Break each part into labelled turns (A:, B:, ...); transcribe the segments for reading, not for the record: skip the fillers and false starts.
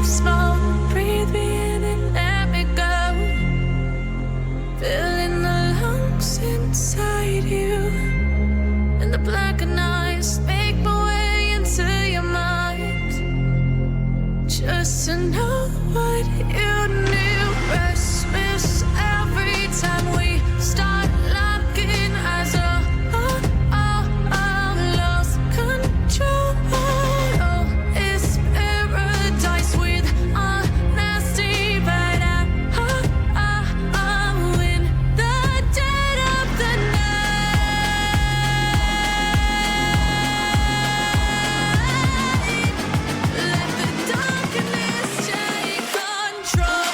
A: smoke, breathe me in and let me go. Filling the lungs inside you, and the blackened eyes make my way into your mind. Just to know what you knew. Restless every time we start locking eyes. Lost control. Oh, it's paradise with honesty, but I'm in the dead of the night. Let the darkness take control.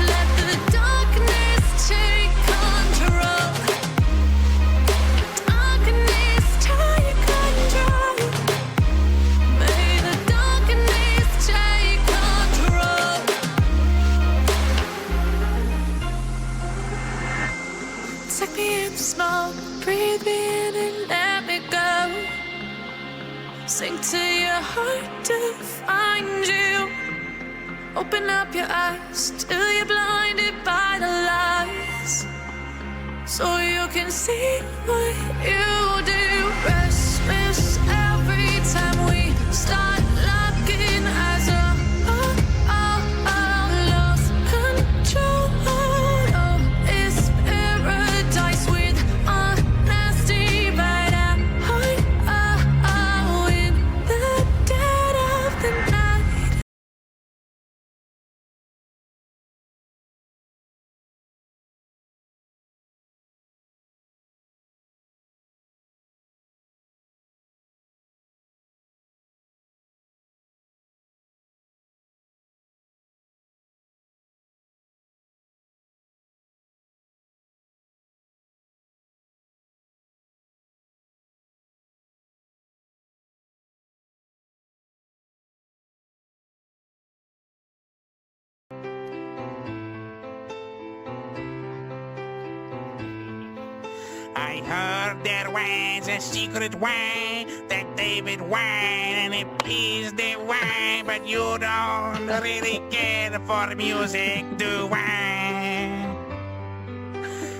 A: Let the darkness take control. Darkness take control. May the darkness take control. Take me in the smoke, breathe me in and let me go. Sink to your heart to find you. Open up your eyes till you're blinded by the lies, so you can see what you do. Restless every time we start locking eyes. Lost control. Oh, it's paradise with honesty, but I'm in the dead of the night.
B: I heard there was a secret way that David wine, and it pleased the wine, but you don't really care for music, do I?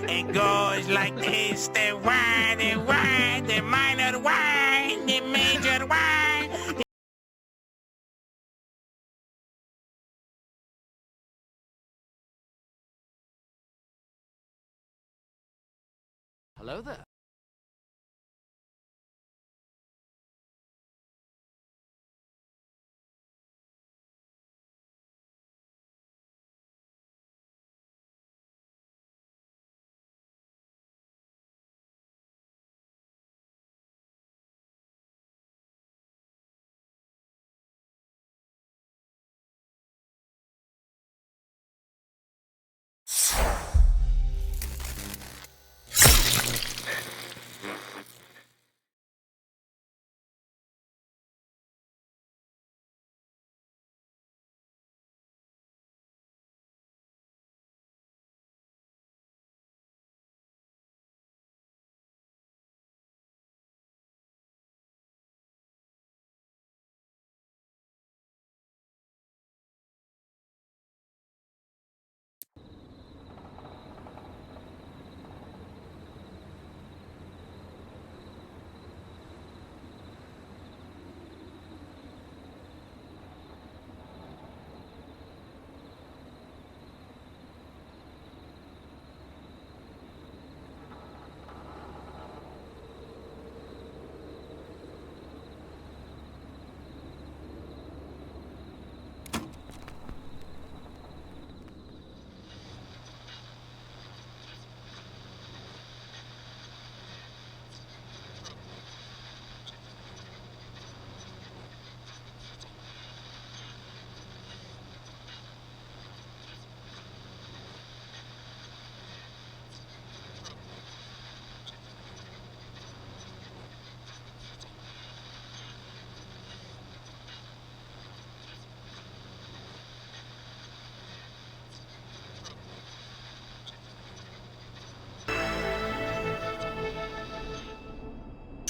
B: It goes like this: the wine, the minor wine, the major wine.
C: Hello there.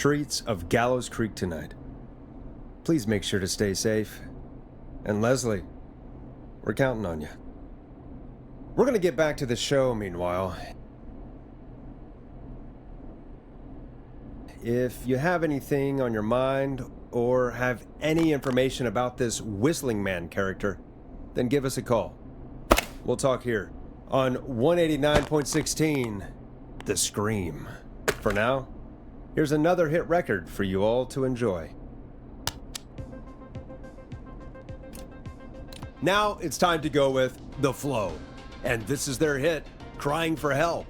C: treats of Gallows Creek tonight. Please make sure to stay safe. And Leslie, we're counting on you. We're gonna get back to the show meanwhile. If you have anything on your mind or have any information about this Whistling Man character, then give us a call. We'll talk here on 189.16, The Scream. For now, here's another hit record for you all to enjoy. Now it's time to go with The Flow. And this is their hit, Crying for Help.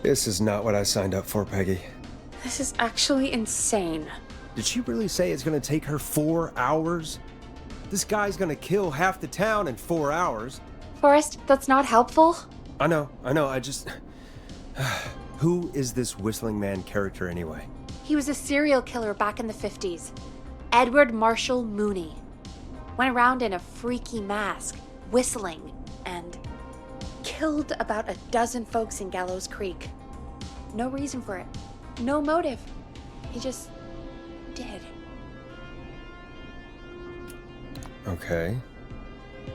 C: This is not what I signed up for, Peggy.
D: This is actually insane.
C: Did she really say it's gonna take her 4 hours? This guy's gonna kill half the town in 4 hours.
D: Forrest, that's not helpful.
C: I know, I just... Who is this Whistling Man character anyway?
D: He was a serial killer back in the 50s. Edward Marshall Mooney. Went around in a freaky mask, whistling, and killed about a dozen folks in Gallows Creek. No reason for it. No motive. He just did.
C: Okay.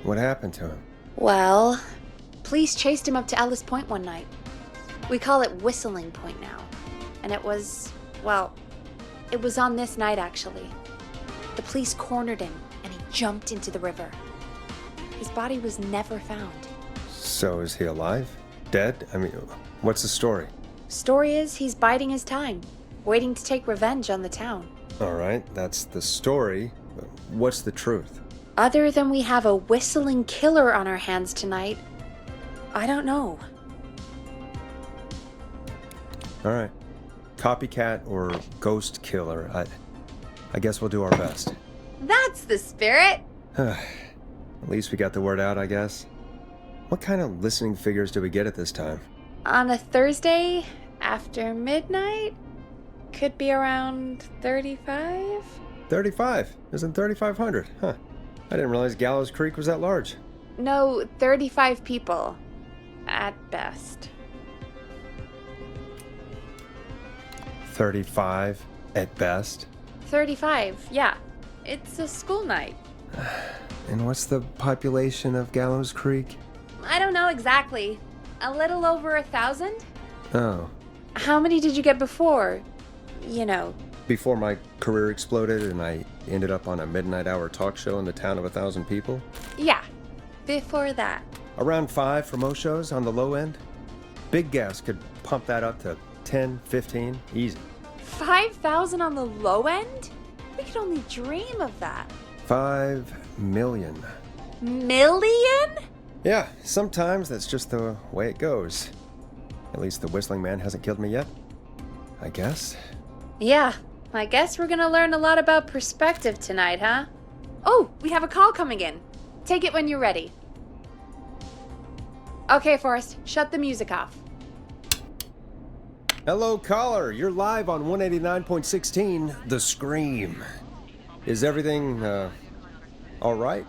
C: What happened to him?
D: Well, police chased him up to Ellis Point one night. We call it Whistling Point now. And it was on this night actually. The police cornered him and he jumped into the river. His body was never found.
C: So is he alive? Dead? I mean, what's the story?
D: Story is he's biding his time, waiting to take revenge on the town.
C: All right, that's the story. What's the truth?
D: Other than we have a whistling killer on our hands tonight, I don't know.
C: All right. Copycat or ghost killer. I guess we'll do our best.
D: That's the spirit!
C: At least we got the word out, I guess. What kind of listening figures do we get at this time?
D: On a Thursday after midnight? Could be around 35?
C: 35? Isn't 3,500? Huh. I didn't realize Gallows Creek was that large.
D: No, 35 people. At best.
C: 35 at best?
D: 35, yeah. It's a school night.
C: And what's the population of Gallows Creek?
D: I don't know exactly. A little over 1,000?
C: Oh.
D: How many did you get before? You know.
C: Before my career exploded and I ended up on a midnight hour talk show in the town of 1,000 people?
D: Yeah, before that.
C: Around 5 for most shows on the low end. Big gas could pump that up to 10, 15, easy.
D: 5,000 on the low end? We could only dream of that.
C: 5 million.
D: Million?
C: Yeah, sometimes that's just the way it goes. At least the Whistling Man hasn't killed me yet. I guess.
D: Yeah, I guess we're gonna learn a lot about perspective tonight, huh? Oh, we have a call coming in. Take it when you're ready. Okay, Forrest, shut the music off.
C: Hello, caller. You're live on 189.16, The Scream. Is everything, all right?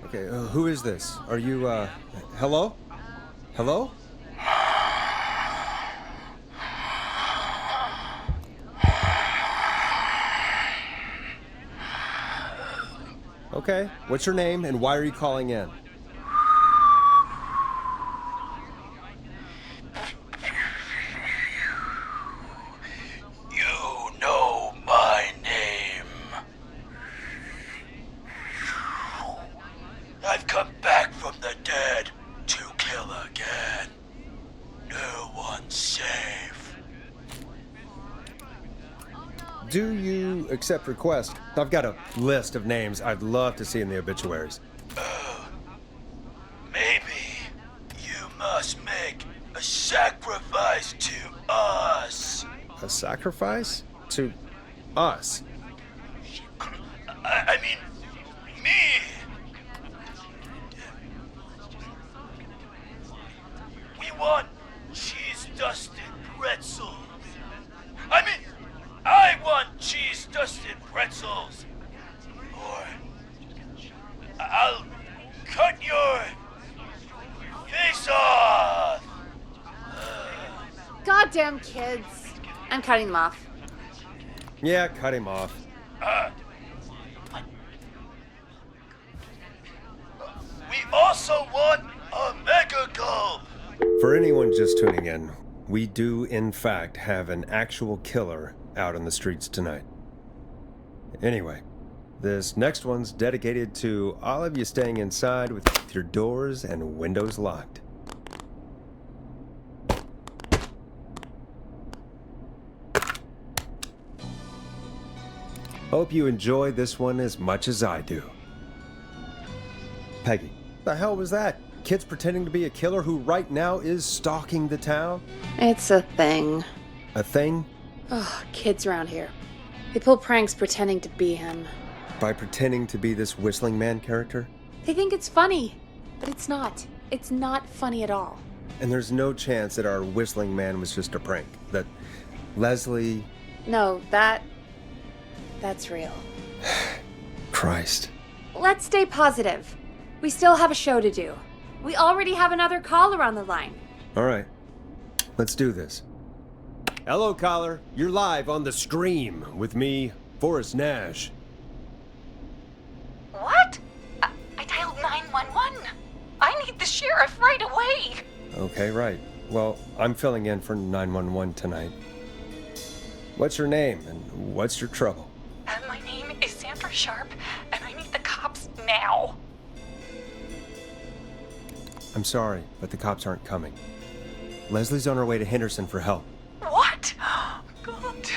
C: Okay, who is this? Are you, hello? Hello? Okay, what's your name and why are you calling in?
E: You know my name. I've come back from the dead to kill again. No one's safe.
C: Do you accept requests? I've got a list of names I'd love to see in the obituaries.
E: Maybe you must make a sacrifice to us.
C: A sacrifice? To us?
E: I mean, me. We want cheese-dusted pretzels. I want cheese-dusted pretzels. Or I'll cut your
D: Goddamn kids. I'm cutting them off.
C: Yeah, cut him off.
E: We also want a mega gulp.
C: For anyone just tuning in, we do in fact have an actual killer out on the streets tonight. Anyway, this next one's dedicated to all of you staying inside with your doors and windows locked. Hope you enjoy this one as much as I do. Peggy, the hell was that? Kids pretending to be a killer who right now is stalking the town?
D: It's a thing.
C: A thing?
D: Oh, kids around here. They pull pranks pretending to be him.
C: By pretending to be this whistling man character?
D: They think it's funny, but it's not. It's not funny at all.
C: And there's no chance that our whistling man was just a prank. That Leslie...
D: No, that's real.
C: Christ.
D: Let's stay positive. We still have a show to do. We already have another caller on the line.
C: All right. Let's do this. Hello, caller. You're live on The Scream with me, Forrest Nash.
F: What? I dialed 911. I need the sheriff right away.
C: Okay, right. Well, I'm filling in for 911 tonight. What's your name and what's your trouble?
F: My name is Sandra Sharp, and I need the cops now.
C: I'm sorry, but the cops aren't coming. Leslie's on her way to Henderson for help.
F: What? God.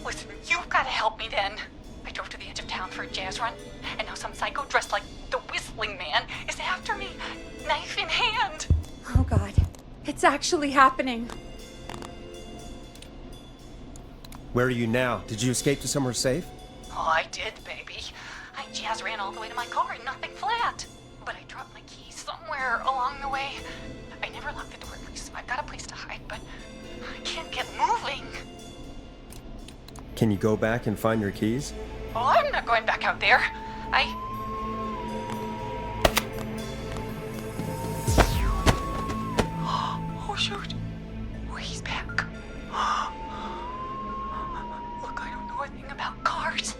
F: Listen, you've got to help me then. I drove to the edge of town for a jazz run, and now some psycho dressed like the Whistling Man is after me, knife in hand.
D: Oh, God. It's actually happening.
C: Where are you now? Did you escape to somewhere safe?
F: Oh, I did, baby. I jazz ran all the way to my car and nothing flat. But I dropped my keys somewhere along the way. I never locked the door, so I've got a place to hide, but I can't get moving.
C: Can you go back and find your keys?
F: Oh, I'm not going back out there. Oh, shoot. Oh, he's back. Look, I don't know a thing about cars,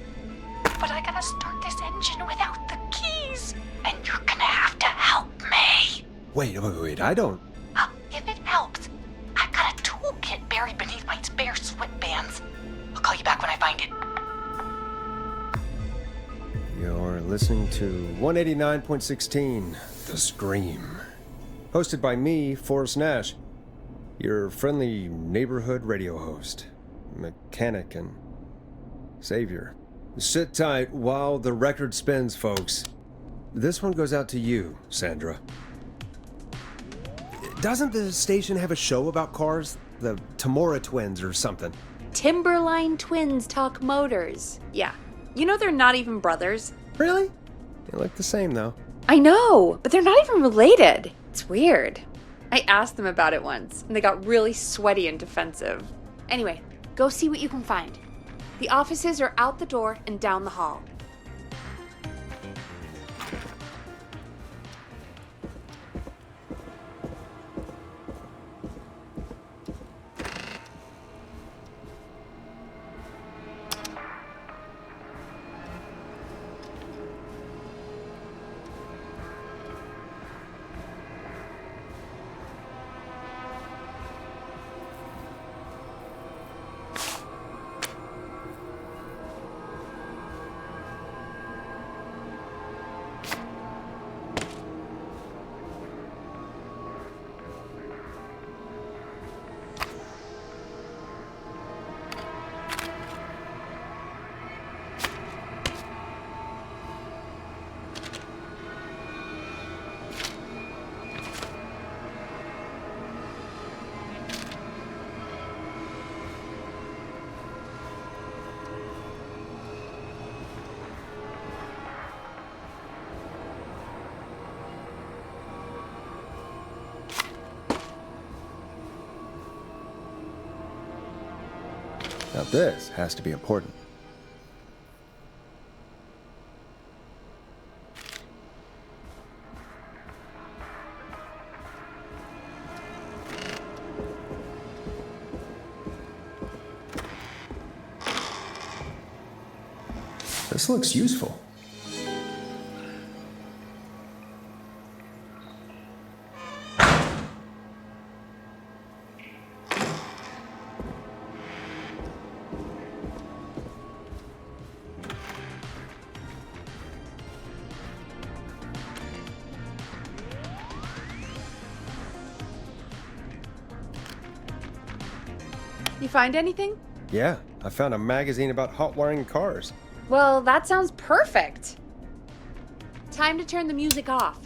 F: but I gotta start this engine without the keys. And you're gonna have to help me.
C: Wait, I don't...
F: If it helps, I've got a toolkit buried beneath my spare sweatbands. I'll call you back when I find it.
C: You're listening to 189.16, The Scream. Hosted by me, Forrest Nash, your friendly neighborhood radio host, mechanic, and savior. Sit tight while the record spins, folks. This one goes out to you, Sandra. Doesn't the station have a show about cars? The Tamora twins or something?
D: Timberline twins talk motors. Yeah. You know they're not even brothers.
C: Really? They look the same, though.
D: I know, but they're not even related. It's weird. I asked them about it once, and they got really sweaty and defensive. Anyway, go see what you can find. The offices are out the door and down the hall.
C: Now this has to be important. This looks useful.
D: You find anything?
C: Yeah, I found a magazine about hot wiring cars.
D: Well, that sounds perfect. Time to turn the music off.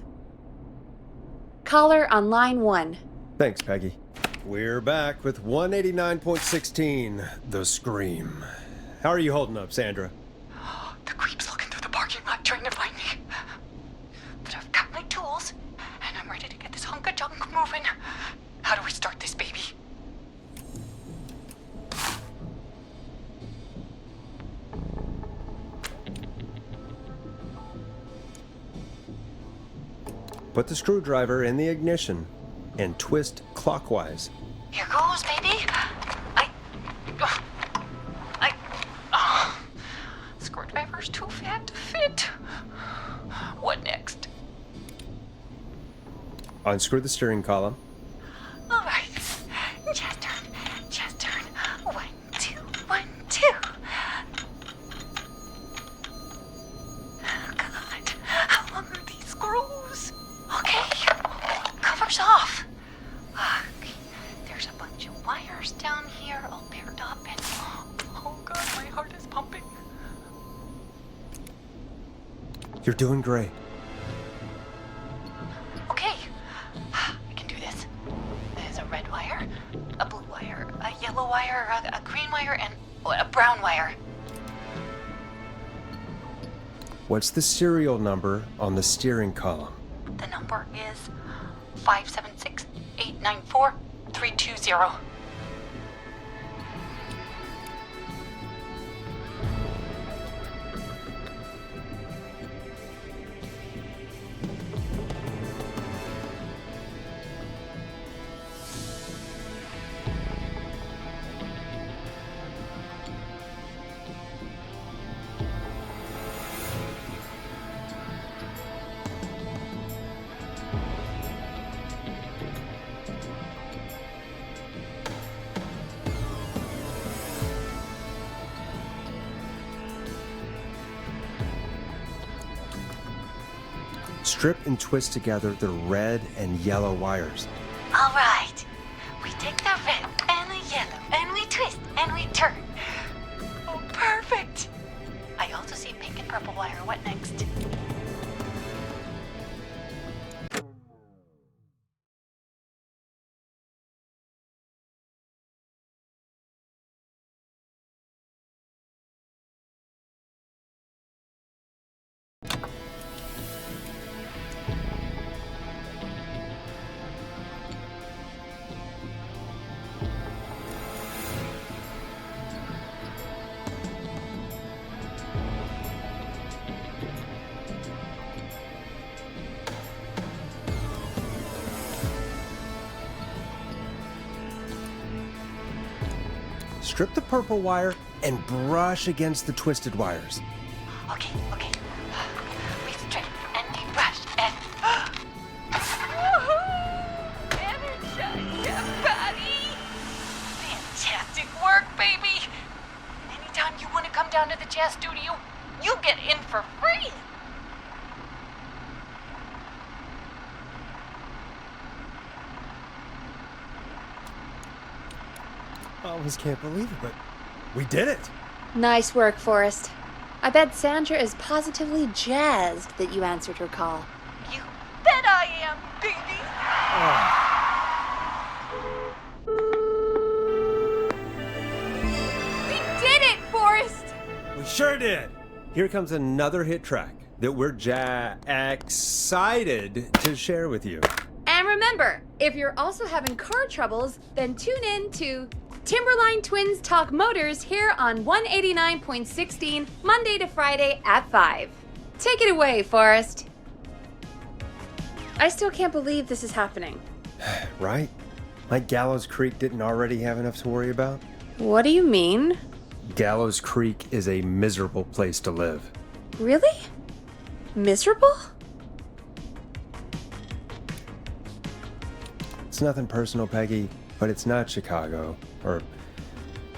D: Caller on line 1.
C: Thanks, Peggy. We're back with 189.16, The Scream. How are you holding up, Sandra?
F: The creep's looking through the parking lot trying to find me. But I've got my tools, and I'm ready to get this hunk of junk moving. How do we start this baby?
C: Put the screwdriver in the ignition and twist clockwise.
F: Here goes, baby. Screwdriver's too fat to fit. What next?
C: Unscrew the steering column.
F: All right. Just turn. Just turn. 1, 2, 1, 2. Oh, God. How long are these screws? Okay. Cover's off. Okay. There's a bunch of wires down here all paired up and... Oh, God, my heart is pumping.
C: You're doing great.
F: Okay, I can do this. There's a red wire, a blue wire, a yellow wire, a green wire, and a brown wire.
C: What's the serial number on the steering column?
F: The number is 576-894-320.
C: Strip and twist together the red and yellow wires.
F: All right, we take the red and the yellow and we twist and we turn. Oh, perfect. I also see pink and purple wire. What next?
C: Strip the purple wire and brush against the twisted wires.
F: Okay. We strip and we brush and... Energize your body! Fantastic work, baby! Anytime you want to come down to the jazz studio, you get in for free!
C: I almost can't believe it, but we did it.
D: Nice work, Forrest. I bet Sandra is positively jazzed that you answered her call.
F: You bet I am, baby!
D: We did it, Forrest!
C: We sure did. Here comes another hit track that we're excited to share with you.
D: And remember, if you're also having car troubles, then tune in to Timberline Twins Talk Motors here on 189.16 Monday to Friday at 5. Take it away, Forrest. I still can't believe this is happening.
C: Right? Like Gallows Creek didn't already have enough to worry about?
D: What do you mean?
C: Gallows Creek is a miserable place to live.
D: Really? Miserable?
C: It's nothing personal, Peggy, but it's not Chicago. Or,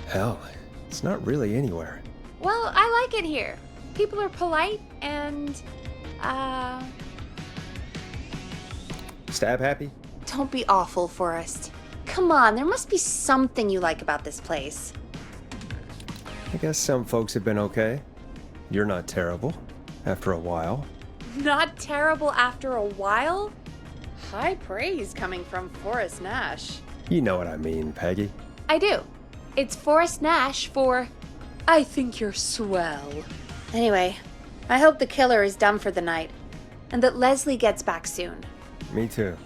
C: hell, it's not really anywhere.
D: Well, I like it here. People are polite and,
C: Stab happy?
D: don't be awful, Forrest. Come on, there must be something you like about this place.
C: I guess some folks have been okay. You're not terrible. After a while.
D: Not terrible after a while? High praise coming from Forrest Nash.
C: You know what I mean, Peggy.
D: I do. It's Forrest Nash for I think you're swell. Anyway, I hope the killer is done for the night and that Leslie gets back soon.
C: Me too.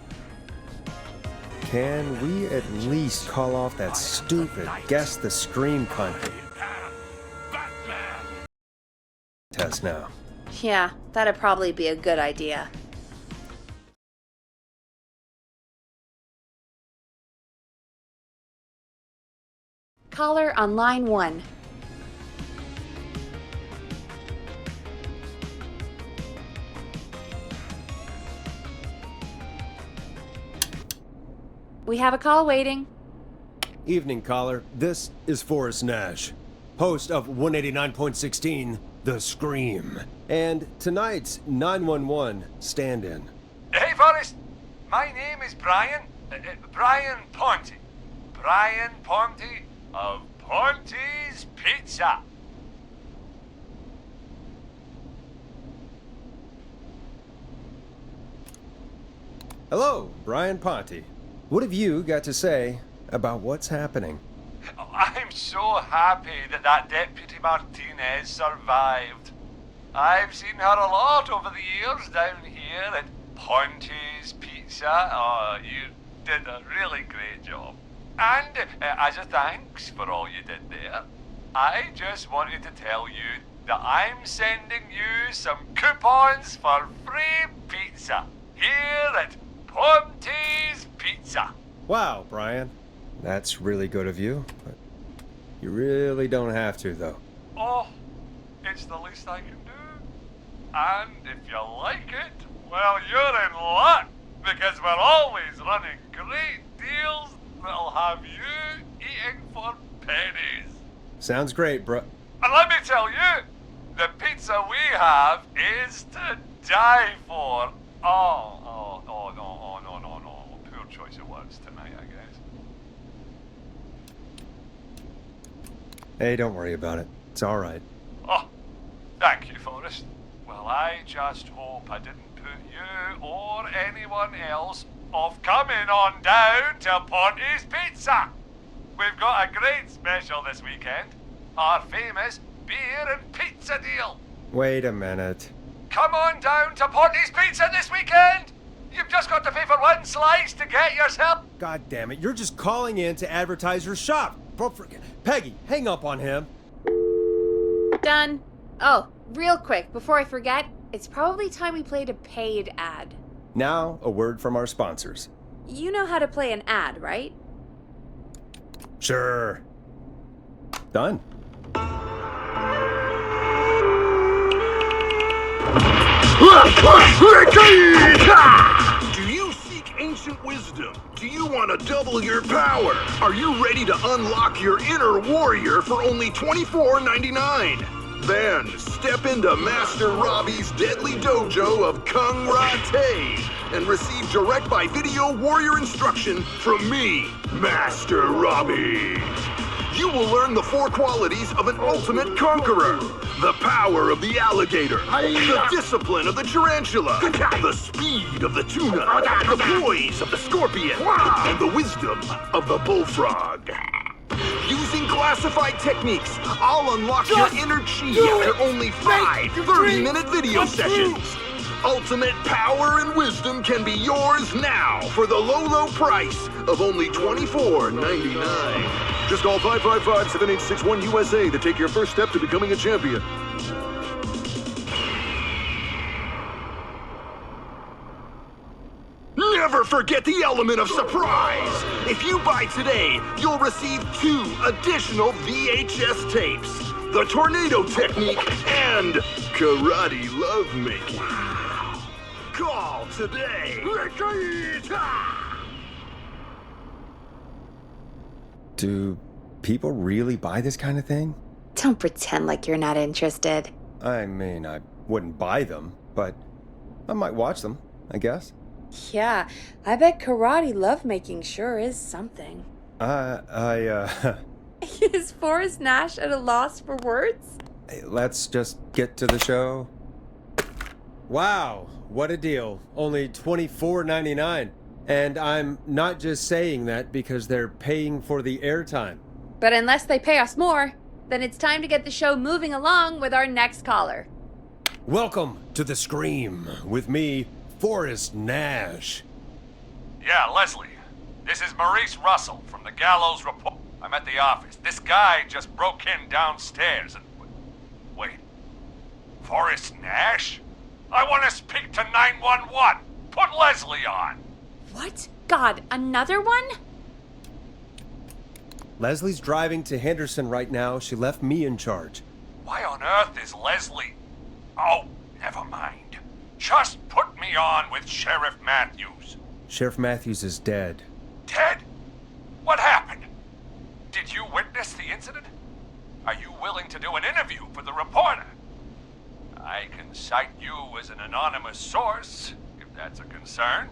C: Can we at least call off that stupid guess the scream cunt test now?
D: Yeah, that'd probably be a good idea. Caller on line 1. We have a call waiting.
C: Evening, caller. This is Forrest Nash, host of 189.16, The Scream, and tonight's 911 stand-in.
E: Hey, Forrest. My name is Brian. Brian Ponte. Brian Ponte of Ponte's Pizza.
C: Hello, Brian Ponte. What have you got to say about what's happening?
E: I'm so happy that Deputy Martinez survived. I've seen her a lot over the years down here at Ponte's Pizza. Oh, you did a really great job. And as a thanks for all you did there, I just wanted to tell you that I'm sending you some coupons for free pizza here at Ponte's Pizza.
C: Wow, Brian. That's really good of you, but you really don't have to, though.
E: Oh, it's the least I can do. And if you like it, well, you're in luck, because we're always running great deals that'll have you eating for pennies.
C: Sounds great, bro.
E: And let me tell you, the pizza we have is to die for. No. Poor choice of words tonight, I guess.
C: Hey, don't worry about it. It's all right.
E: Oh, thank you, Forrest. Well, I just hope I didn't put you or anyone else off coming on down to Ponte's Pizza. We've got a great special this weekend. Our famous beer and pizza deal.
C: Wait a minute.
E: Come on down to Ponte's Pizza this weekend. You've just got to pay for one slice to get yourself.
C: God damn it, you're just calling in to advertise your shop. Peggy, hang up on him.
D: Done. Oh, real quick, before I forget, it's probably time we played a paid ad.
C: Now, a word from our sponsors.
D: You know how to play an ad, right?
C: Sure. Done.
G: Do you seek ancient wisdom? Do you want to double your power? Are you ready to unlock your inner warrior for only $24.99? Then step into Master Robbie's deadly dojo of Kung Ra-Te and receive direct by video warrior instruction from me, Master Robbie. You will learn the 4 qualities of an ultimate conqueror. The power of the alligator, the discipline of the tarantula, the speed of the tuna, the poise of the scorpion, and the wisdom of the bullfrog. Using classified techniques, I'll unlock your inner chi after only 5 30-minute video sessions. Ultimate power and wisdom can be yours now for the low price of only $24.99. Just call 555-7861 USA to take your first step to becoming a champion. Never forget the element of surprise! If you buy today, you'll receive 2 additional VHS tapes, the tornado technique and karate lovemaking. Call today.
C: Do people really buy this kind of thing?
D: Don't pretend like you're not interested.
C: I mean, I wouldn't buy them, but I might watch them, I guess.
D: Yeah, I bet karate lovemaking sure is something. Is Forrest Nash at a loss for words?
C: Hey, let's just get to the show. Wow, what a deal. Only $24.99. And I'm not just saying that because they're paying for the airtime.
D: But unless they pay us more, then it's time to get the show moving along with our next caller.
C: Welcome to The Scream with me, Forrest Nash.
E: Yeah, Leslie. This is Maurice Russell from the Gallows Report. I'm at the office. This guy just broke in downstairs and... Wait. Forrest Nash? I want to speak to 911. Put Leslie on.
D: What? God, another one?
C: Leslie's driving to Henderson right now. She left me in charge.
E: Why on earth is Leslie... Oh, never mind. Just put me on with Sheriff Matthews.
C: Sheriff Matthews is dead.
E: Dead? What happened? Did you witness the incident? Are you willing to do an interview for the reporter? I can cite you as an anonymous source, if that's a concern.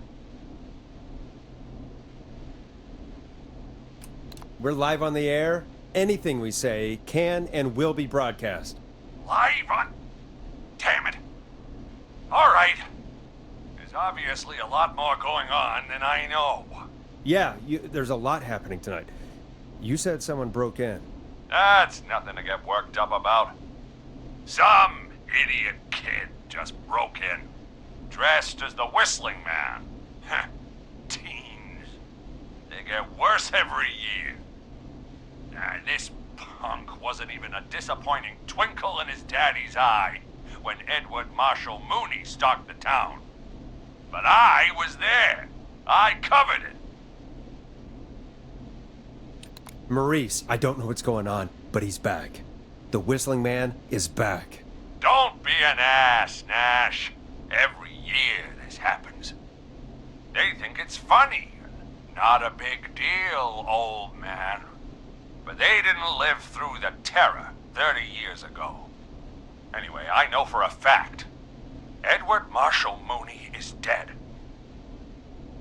C: We're live on the air. Anything we say can and will be broadcast.
E: Live on... Damn it. All right. There's obviously a lot more going on than I know.
C: Yeah, there's a lot happening tonight. You said someone broke in.
E: That's nothing to get worked up about. Some idiot kid just broke in, dressed as the Whistling Man. Heh, teens. They get worse every year. This punk wasn't even a disappointing twinkle in his daddy's eye when Edward Marshall Mooney stalked the town. But I was there. I covered it.
C: Maurice, I don't know what's going on, but he's back. The Whistling Man is back.
E: Don't be an ass, Nash. Every year this happens. They think it's funny. Not a big deal, old man. But they didn't live through the terror 30 years ago. Anyway, I know for a fact. Edward Marshall Mooney is dead.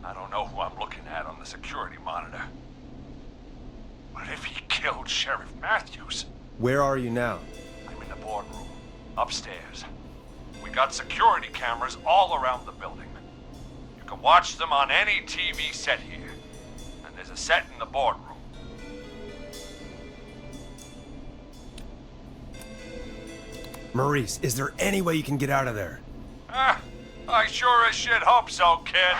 E: I don't know who I'm looking at on the security monitor. But if he killed Sheriff Matthews...
C: Where are you now?
E: I'm in the boardroom, upstairs. We got security cameras all around the building. You can watch them on any TV set here. And there's a set in the boardroom.
C: Maurice, is there any way you can get out of there?
E: I sure as shit hope so, kid.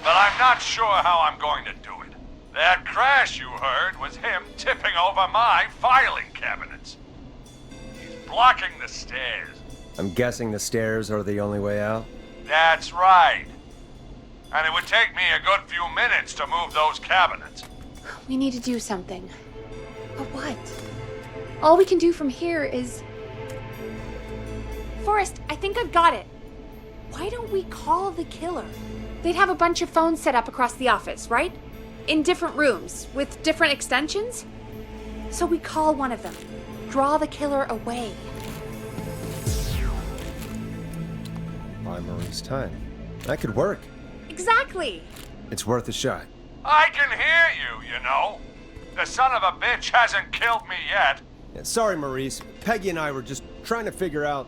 E: But I'm not sure how I'm going to do it. That crash you heard was him tipping over my filing cabinets. He's blocking the stairs.
C: I'm guessing the stairs are the only way out?
E: That's right. And it would take me a good few minutes to move those cabinets.
D: We need to do something. But what? All we can do from here is... Forrest, I think I've got it. Why don't we call the killer? They'd have a bunch of phones set up across the office, right? In different rooms, with different extensions? So we call one of them. Draw the killer away.
C: Buy Maurice time. That could work.
D: Exactly.
C: It's worth a shot.
E: I can hear you, you know. The son of a bitch hasn't killed me yet.
C: Yeah, sorry, Maurice. Peggy and I were just trying to figure out...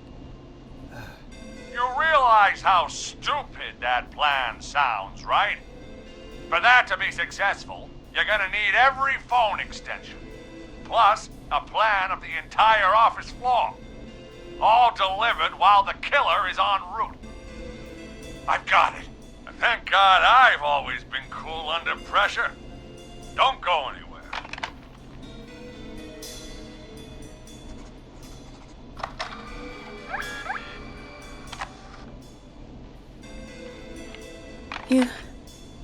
E: You realize how stupid that plan sounds, right? For that to be successful, you're gonna need every phone extension. Plus, a plan of the entire office floor. All delivered while the killer is en route. I've got it. And thank God I've always been cool under pressure. Don't go anywhere.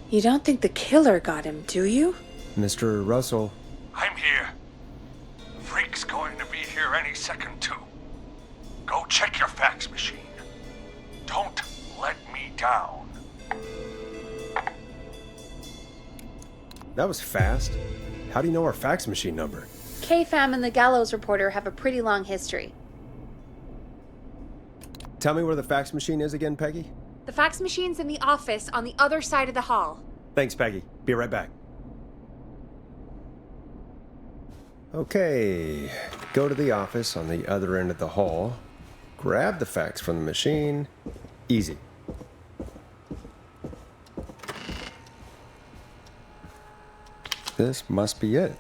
D: You don't think the killer got him, do you?
C: Mr. Russell,
E: I'm here. Freak's going to be here any second, too. check your fax machine. Don't let me down.
C: That was fast. How do you know our fax machine number?
D: K-Fam and the Gallows Reporter have a pretty long history.
C: Tell me where the fax machine is again, Peggy?
D: The fax machine's in the office on the other side of the hall.
C: Thanks, Peggy. Be right back. Okay, go to the office on the other end of the hall. Grab the fax from the machine. Easy. This must be it.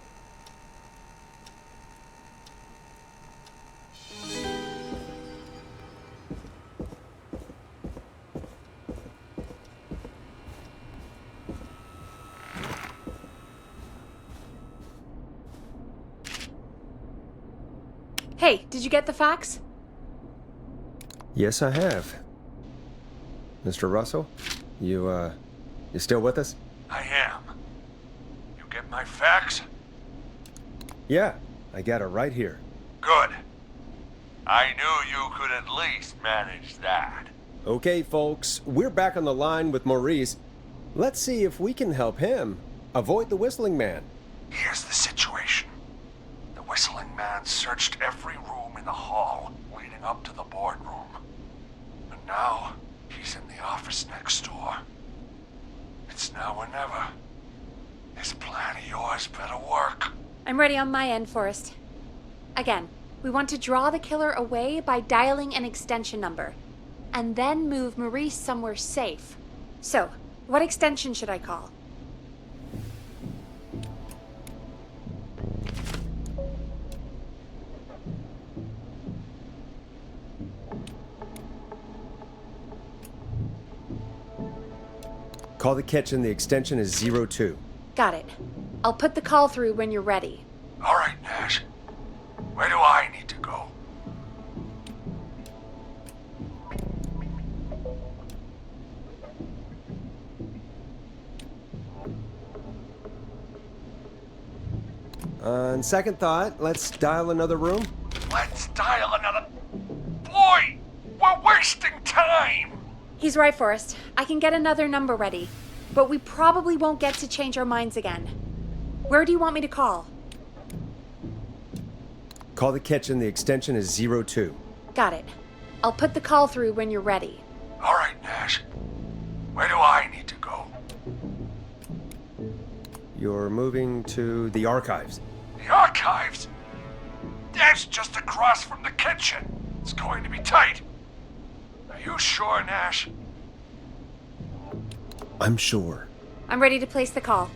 D: Hey, did you get the fax?
C: Yes, I have. Mr. Russell, you still with us?
E: I am. You get my fax?
C: Yeah, I got it right here.
E: Good. I knew you could at least manage that.
C: Okay, folks, we're back on the line with Maurice. Let's see if we can help him avoid the Whistling Man.
E: Here's the situation. The Whistling Man searched every room in the hall leading up to the boardroom. And now, he's in the office next door. It's now or never. This plan of yours better work.
D: I'm ready on my end, Forrest. Again, we want to draw the killer away by dialing an extension number, and then move Maurice somewhere safe. So, what extension should I call?
C: Call the kitchen, the extension is 02.
D: Got it. I'll put the call through when you're ready.
E: All right, Nash. Where do I need to go?
C: On second thought, let's dial another room.
E: Let's dial another... Boy! We're wasting time!
D: He's right, Forrest. I can get another number ready, but we probably won't get to change our minds again. Where do you want me to call?
C: Call the kitchen, the extension is 02.
D: Got it. I'll put the call through when you're ready.
E: All right, Nash. Where do I need to go?
C: You're moving to the archives.
E: The archives? That's just across from the kitchen. It's going to be tight. Are you sure, Nash?
C: I'm sure.
D: I'm ready to place the call.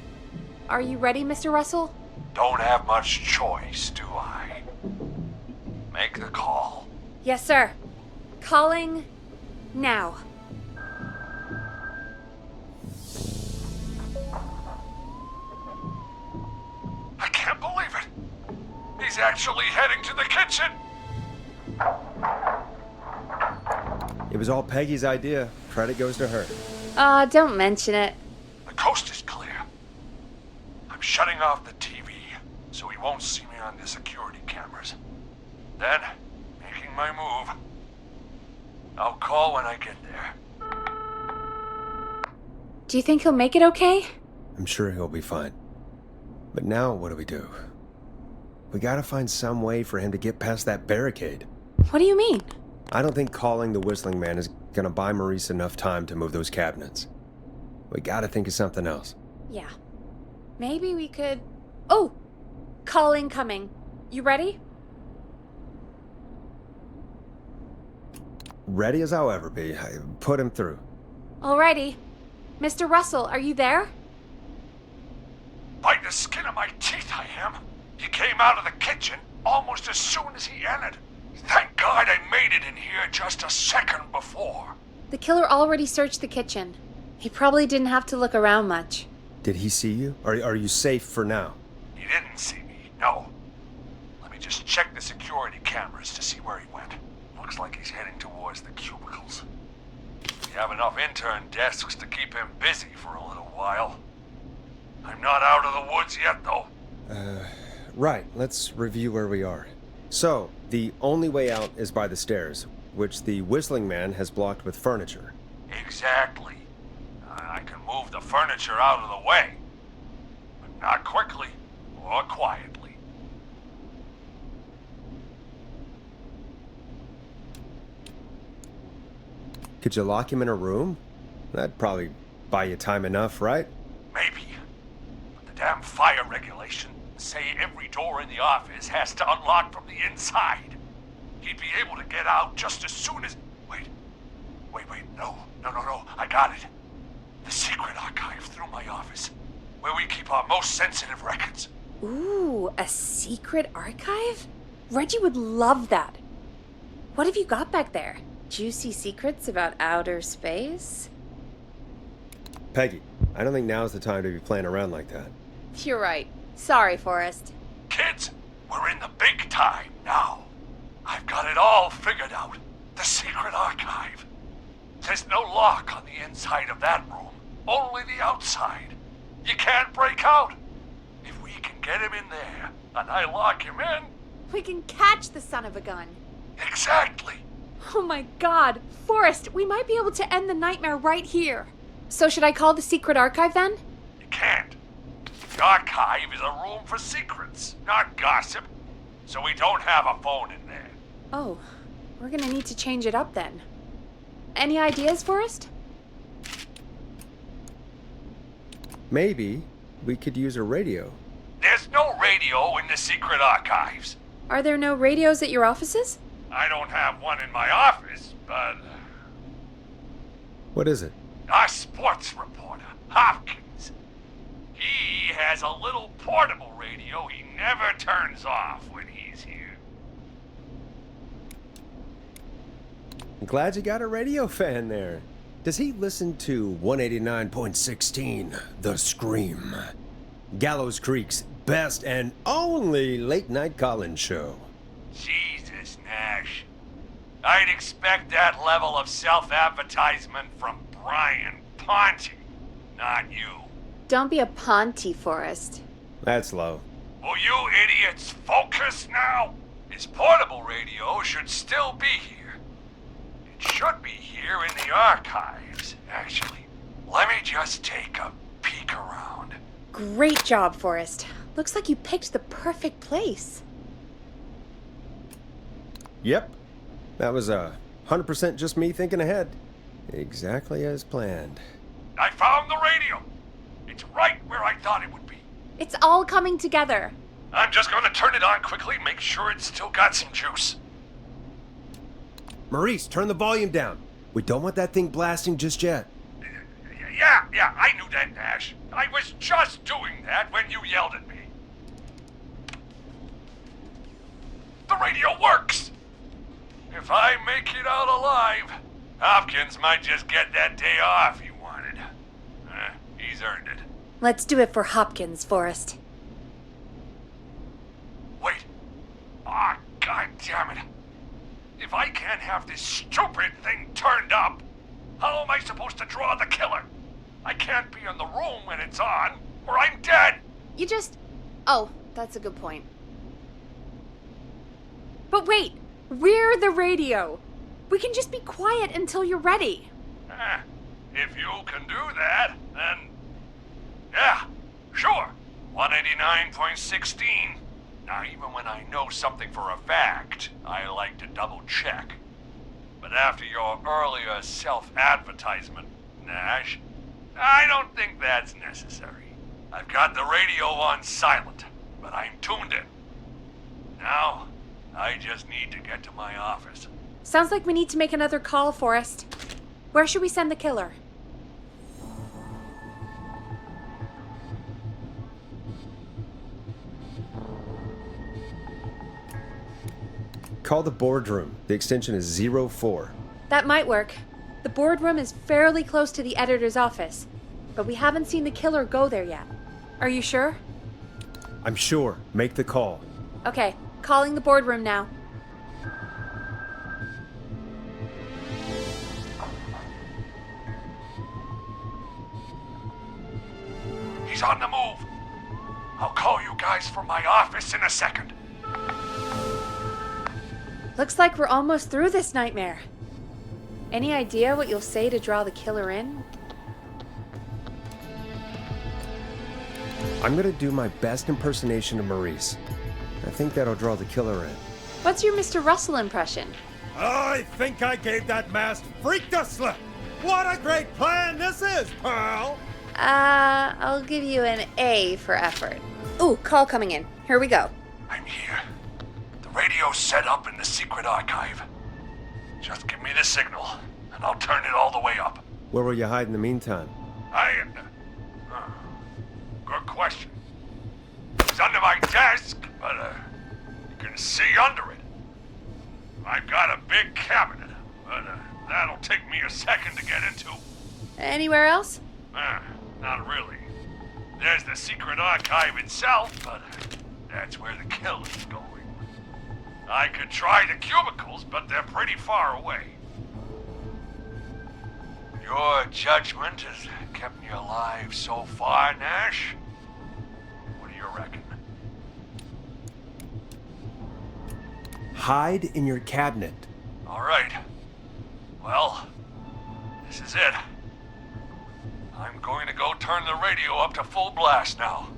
D: Are you ready, Mr. Russell?
E: Don't have much choice, do I? Make the call.
D: Yes, sir. Calling now.
E: I can't believe it. He's actually heading to the kitchen.
C: It was all Peggy's idea. Credit goes to her.
D: Aw, don't mention it.
E: The coast is clear. I'm shutting off the TV so he won't see me on the security cameras. Then, making my move. I'll call when I get there.
D: Do you think he'll make it okay?
C: I'm sure he'll be fine. But now, what do we do? We gotta find some way for him to get past that barricade.
D: What do you mean?
C: I don't think calling the Whistling Man is gonna buy Maurice enough time to move those cabinets. We gotta think of something else.
D: Yeah. Maybe we could... Oh! Call incoming. You ready?
C: Ready as I'll ever be. Put him through.
D: Alrighty. Mr. Russell, are you there?
E: By the skin of my teeth, I am. He came out of the kitchen almost as soon as he entered. Thank God I made it in here just a second before.
D: The killer already searched the kitchen. He probably didn't have to look around much.
C: Did he see you? Are you safe for now?
E: He didn't see me, no. Let me just check the security cameras to see where he went. Looks like he's heading towards the cubicles. We have enough intern desks to keep him busy for a little while. I'm not out of the woods yet, though.
C: Right. Let's review where we are. So, the only way out is by the stairs. which the Whistling Man has blocked with furniture.
E: Exactly. I can move the furniture out of the way, but not quickly or quietly.
C: Could you lock him in a room? That'd probably buy you time enough, right?
E: Maybe. But the damn fire regulations say every door in the office has to unlock from the inside. He'd be able to get out just as soon as... Wait. No. I got it. The secret archive through my office, where we keep our most sensitive records.
D: Ooh, a secret archive? Reggie would love that. What have you got back there? Juicy secrets about outer space?
C: Peggy, I don't think now's the time to be playing around like that.
D: You're right. Sorry, Forrest.
E: Kids, we're in the big time now. I've got it all figured out. The secret archive. There's no lock on the inside of that room, only the outside. You can't break out. If we can get him in there, and I lock him in...
D: We can catch the son of a gun.
E: Exactly.
D: Oh my god, Forrest, we might be able to end the nightmare right here. So should I call the secret archive then?
E: You can't. The archive is a room for secrets, not gossip. So we don't have a phone in there.
D: Oh, we're gonna need to change it up then. Any ideas, Forrest?
C: Maybe we could use a radio.
E: There's no radio in the secret archives.
D: Are there no radios at your offices?
E: I don't have one in my office, but...
C: What is it?
E: Our sports reporter, Hopkins. He has a little portable radio he never turns off when he's here.
C: I'm glad you got a radio fan there. Does he listen to 189.16, The Scream? Gallows Creek's best and only late-night call-in show.
E: Jesus, Nash. I'd expect that level of self-advertisement from Brian Ponte, not you.
D: Don't be a Ponte, Forrest.
C: That's low.
E: Will you idiots focus now? His portable radio should still be here. It should be here in the archives, actually. Let me just take a peek around.
D: Great job, Forrest. Looks like you picked the perfect place.
C: Yep. That was 100% just me thinking ahead. Exactly as planned.
E: I found the radio. It's right where I thought it would be.
D: It's all coming together.
E: I'm just going to turn it on quickly, make sure it's still got some juice.
C: Maurice, turn the volume down. We don't want that thing blasting just yet.
E: Yeah, I knew that, Nash. I was just doing that when you yelled at me. The radio works! If I make it out alive, Hopkins might just get that day off he wanted. He's earned it.
D: Let's do it for Hopkins, Forrest.
E: Wait. Ah, God damn it. If I can't have this stupid thing turned up, how am I supposed to draw the killer? I can't be in the room when it's on, or I'm dead.
D: You just... Oh, that's a good point. But wait, we're the radio. We can just be quiet until you're ready.
E: If you can do that, then... Yeah, sure. 189.16. Now, even when I know something for a fact, I like to double check. But after your earlier self-advertisement, Nash, I don't think that's necessary. I've got the radio on silent, but I'm tuned in. Now, I just need to get to my office.
D: Sounds like we need to make another call, Forrest. Where should we send the killer?
C: Call the boardroom. The extension is 04.
D: That might work. The boardroom is fairly close to the editor's office, but we haven't seen the killer go there yet. Are you sure?
C: I'm sure. Make the call.
D: Okay, calling the boardroom now.
E: He's on the move. I'll call you guys from my office in a second.
D: Looks like we're almost through this nightmare. Any idea what you'll say to draw the killer in?
C: I'm gonna do my best impersonation of Maurice. I think that'll draw the killer in.
D: What's your Mr. Russell impression?
C: I think I gave that masked freak the slip. What a great plan this is, Pearl!
D: I'll give you an A for effort. Ooh, call coming in. Here we go.
E: I'm here. The radio's set up in the secret archive. Just give me the signal, and I'll turn it all the way up.
C: Where will you hide in the meantime?
E: Good question. It's under my desk, but you can see under it. I've got a big cabinet, but that'll take me a second to get into.
D: Anywhere else?
E: Not really. There's the secret archive itself, but that's where the kill is going. I could try the cubicles, but they're pretty far away. Your judgment has kept me alive so far, Nash. What do you reckon?
C: Hide in your cabinet.
E: All right. Well, this is it. I'm going to go turn the radio up to full blast now.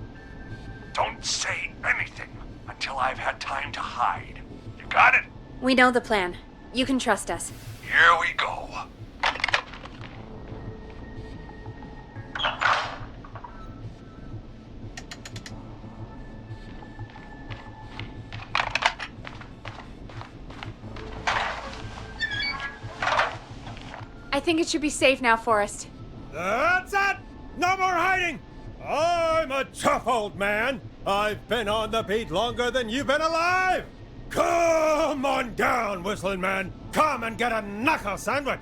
E: Don't say anything until I've had time to hide. You got it?
D: We know the plan. You can trust us.
E: Here we go.
D: I think it should be safe now, Forrest.
C: That's it! No more hiding! I'm a tough old man. I've been on the beat longer than you've been alive! Come on down, Whistling Man! Come and get a knuckle sandwich!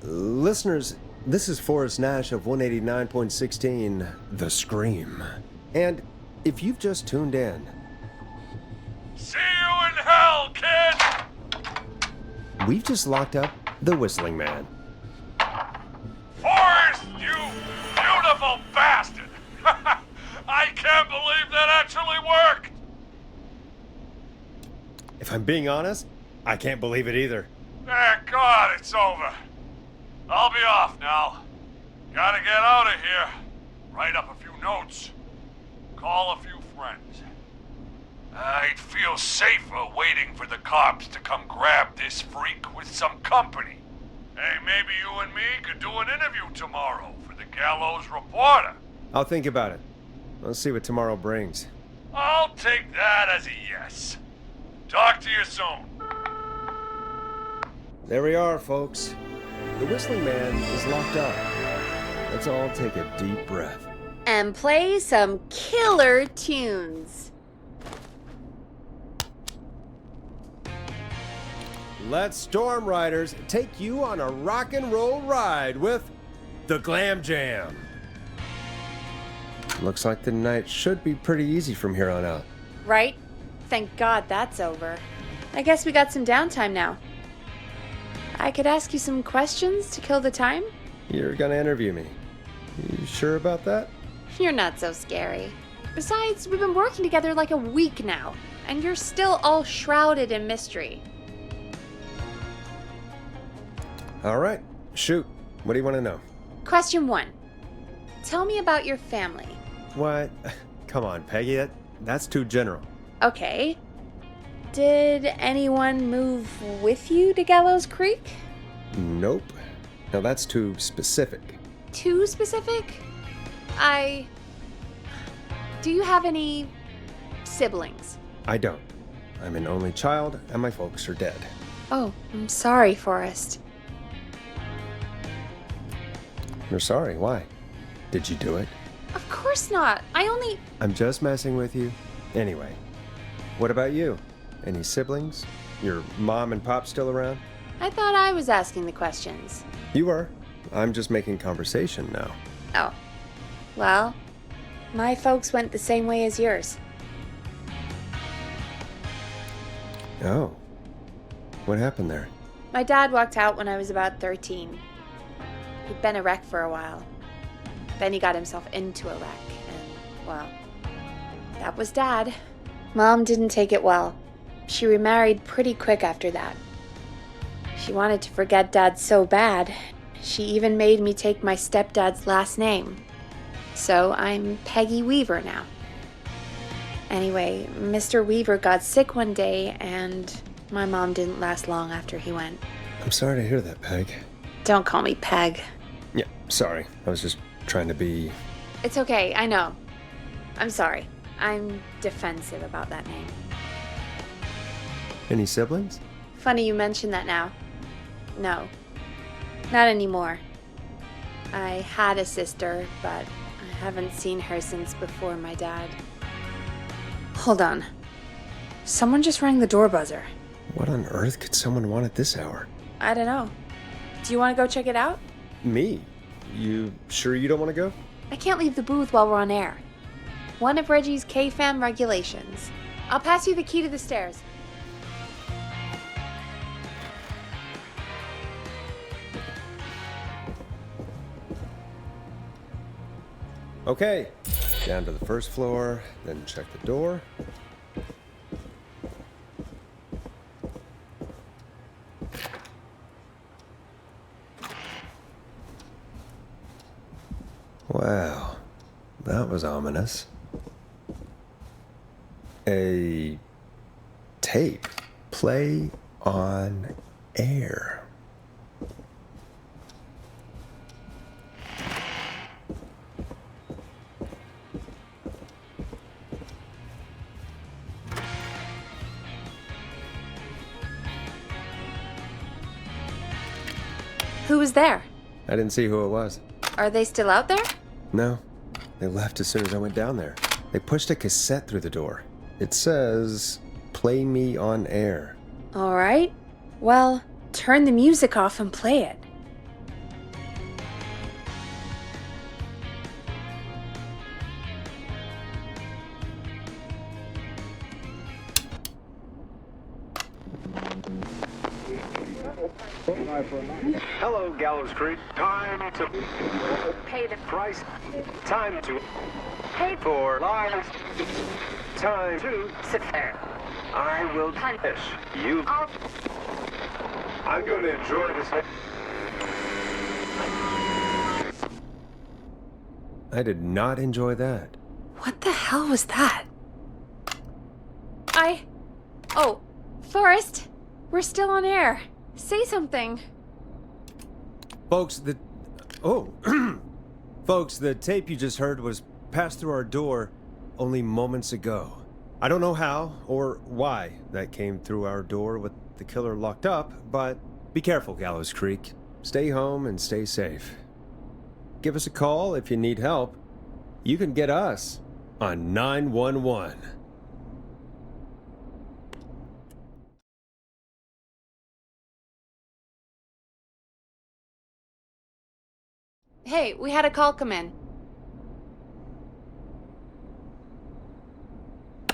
C: Listeners, this is Forrest Nash of 189.16, The Scream. And if you've just tuned in...
E: See you in hell, kid!
C: We've just locked up the Whistling Man.
E: Forrest, you beautiful bastard! I can't believe that actually worked!
C: If I'm being honest, I can't believe it either.
E: Thank God it's over. I'll be off now. Gotta get out of here. Write up a few notes. Call a few friends. I'd feel safer waiting for the cops to come grab this freak with some company. Hey, maybe you and me could do an interview tomorrow for the Gallows Reporter.
C: I'll think about it. Let's see what tomorrow brings.
E: I'll take that as a yes. Talk to you soon.
C: There we are, folks. The Whistling Man is locked up. Let's all take a deep breath.
D: And play some killer tunes.
C: Let Storm Riders take you on a rock and roll ride with the Glam Jam. Looks like the night should be pretty easy from here on out.
D: Right? Thank God that's over. I guess we got some downtime now. I could ask you some questions to kill the time?
C: You're gonna interview me. You sure about that?
D: You're not so scary. Besides, we've been working together like a week now, and you're still all shrouded in mystery.
C: All right, shoot. What do you want to know?
D: Question 1. Tell me about your family.
C: What? Come on, Peggy. That's too general.
D: Okay. Did anyone move with you to Gallows Creek?
C: Nope. Now that's too specific.
D: Too specific? Do you have any siblings?
C: I don't. I'm an only child, and my folks are dead.
D: Oh, I'm sorry, Forrest.
C: You're sorry. Why? Did you do it?
D: Of course not.
C: I'm just messing with you. Anyway, what about you? Any siblings? Your mom and pop still around?
D: I thought I was asking the questions.
C: You are. I'm just making conversation now.
D: Oh. Well, my folks went the same way as yours.
C: Oh. What happened there?
D: My dad walked out when I was about 13. He'd been a wreck for a while. Then he got himself into a wreck, and, well, that was Dad. Mom didn't take it well. She remarried pretty quick after that. She wanted to forget Dad so bad, she even made me take my stepdad's last name. So I'm Peggy Weaver now. Anyway, Mr. Weaver got sick one day, and my mom didn't last long after he went.
C: I'm sorry to hear that, Peg.
D: Don't call me Peg.
C: Yeah, sorry. I was just trying to be...
D: It's okay, I know. I'm sorry. I'm defensive about that name.
C: Any siblings?
D: Funny you mention that now. No, not anymore. I had a sister, but I haven't seen her since before my dad. Hold on. Someone just rang the door buzzer.
C: What on earth could someone want at this hour?
D: I don't know. Do you want to go check it out?
C: Me? You sure you don't want to go?
D: I can't leave the booth while we're on air. One of Reggie's K-Fam regulations. I'll pass you the key to the stairs.
C: Okay, down to the first floor, then check the door. Wow, that was ominous. A tape. Play on air.
D: Who was there?
C: I didn't see who it was.
D: Are they still out there?
C: No, they left as soon as I went down there. They pushed a cassette through the door. It says, "Play me on air."
D: All right. Well, turn the music off and play it.
H: Hello, Gallows Creek. Time to
D: Pay the
H: price. Time to pay for lives. Time to
D: sit there.
H: I will punish you. I'm going to enjoy this.
C: I did not enjoy that.
D: What the hell was that? Oh, Forrest, we're still on air. Say something.
C: Folks, Folks, the tape you just heard was passed through our door only moments ago. I don't know how or why that came through our door with the killer locked up, but be careful, Gallows Creek. Stay home and stay safe. Give us a call if you need help. You can get us on 911.
D: Hey, we had a call come in.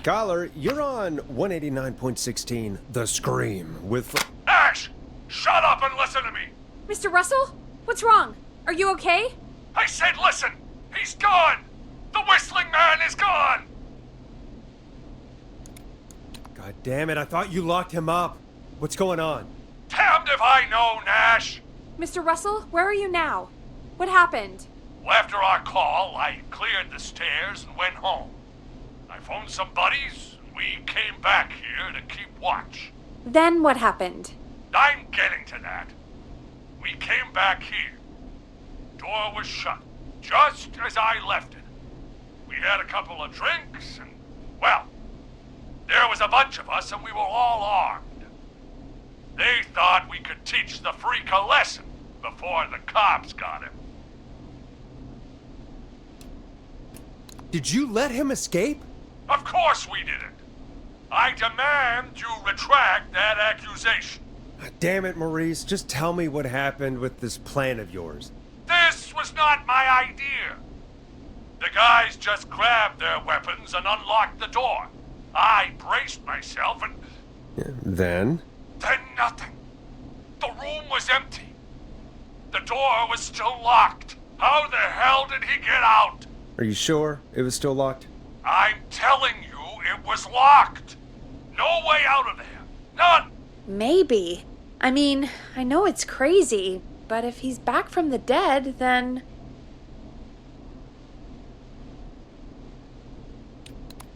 C: Caller, you're on 189.16, The Scream, with...
E: Ash! Shut up and listen to me!
D: Mr. Russell? What's wrong? Are you okay?
E: I said listen! He's gone! The whistling man is gone!
C: God damn it, I thought you locked him up. What's going on?
E: Damned if I know, Nash!
D: Mr. Russell, where are you now? What happened?
E: Well, after our call, I cleared the stairs and went home. I phoned some buddies, and we came back here to keep watch.
D: Then what happened?
E: I'm getting to that. We came back here. Door was shut, just as I left it. We had a couple of drinks, and, well, there was a bunch of us, and we were all armed. They thought we could teach the freak a lesson before the cops got him.
C: Did you let him escape?
E: Of course we didn't. I demand you retract that accusation.
C: Damn it, Maurice. Just tell me what happened with this plan of yours.
E: This was not my idea. The guys just grabbed their weapons and unlocked the door. I braced myself and
C: Yeah, then?
E: then nothing. The was empty. The door was still locked. How the hell did he get out?
C: Are you sure it was still locked?
E: I'm telling you, it was locked. No way out of there. None.
D: Maybe. I mean, I know it's crazy, but if he's back from the dead, then...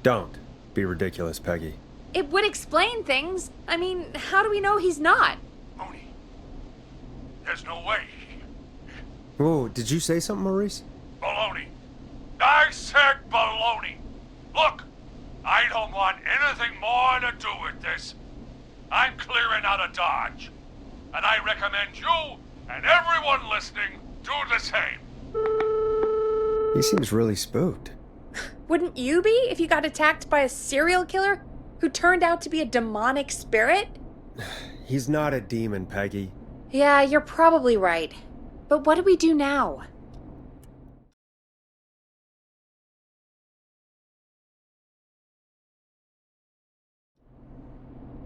C: Don't be ridiculous, Peggy.
D: It would explain things. I mean, how do we know he's not?
E: Mooney, there's no way.
C: Whoa, did you say something, Maurice?
E: Baloney. I said baloney. Look, I don't want anything more to do with this. I'm clearing out of Dodge. And I recommend you and everyone listening do the same.
C: He seems really spooked.
D: Wouldn't you be if you got attacked by a serial killer who turned out to be a demonic spirit?
C: He's not a demon, Peggy.
D: Yeah, you're probably right. But what do we do now?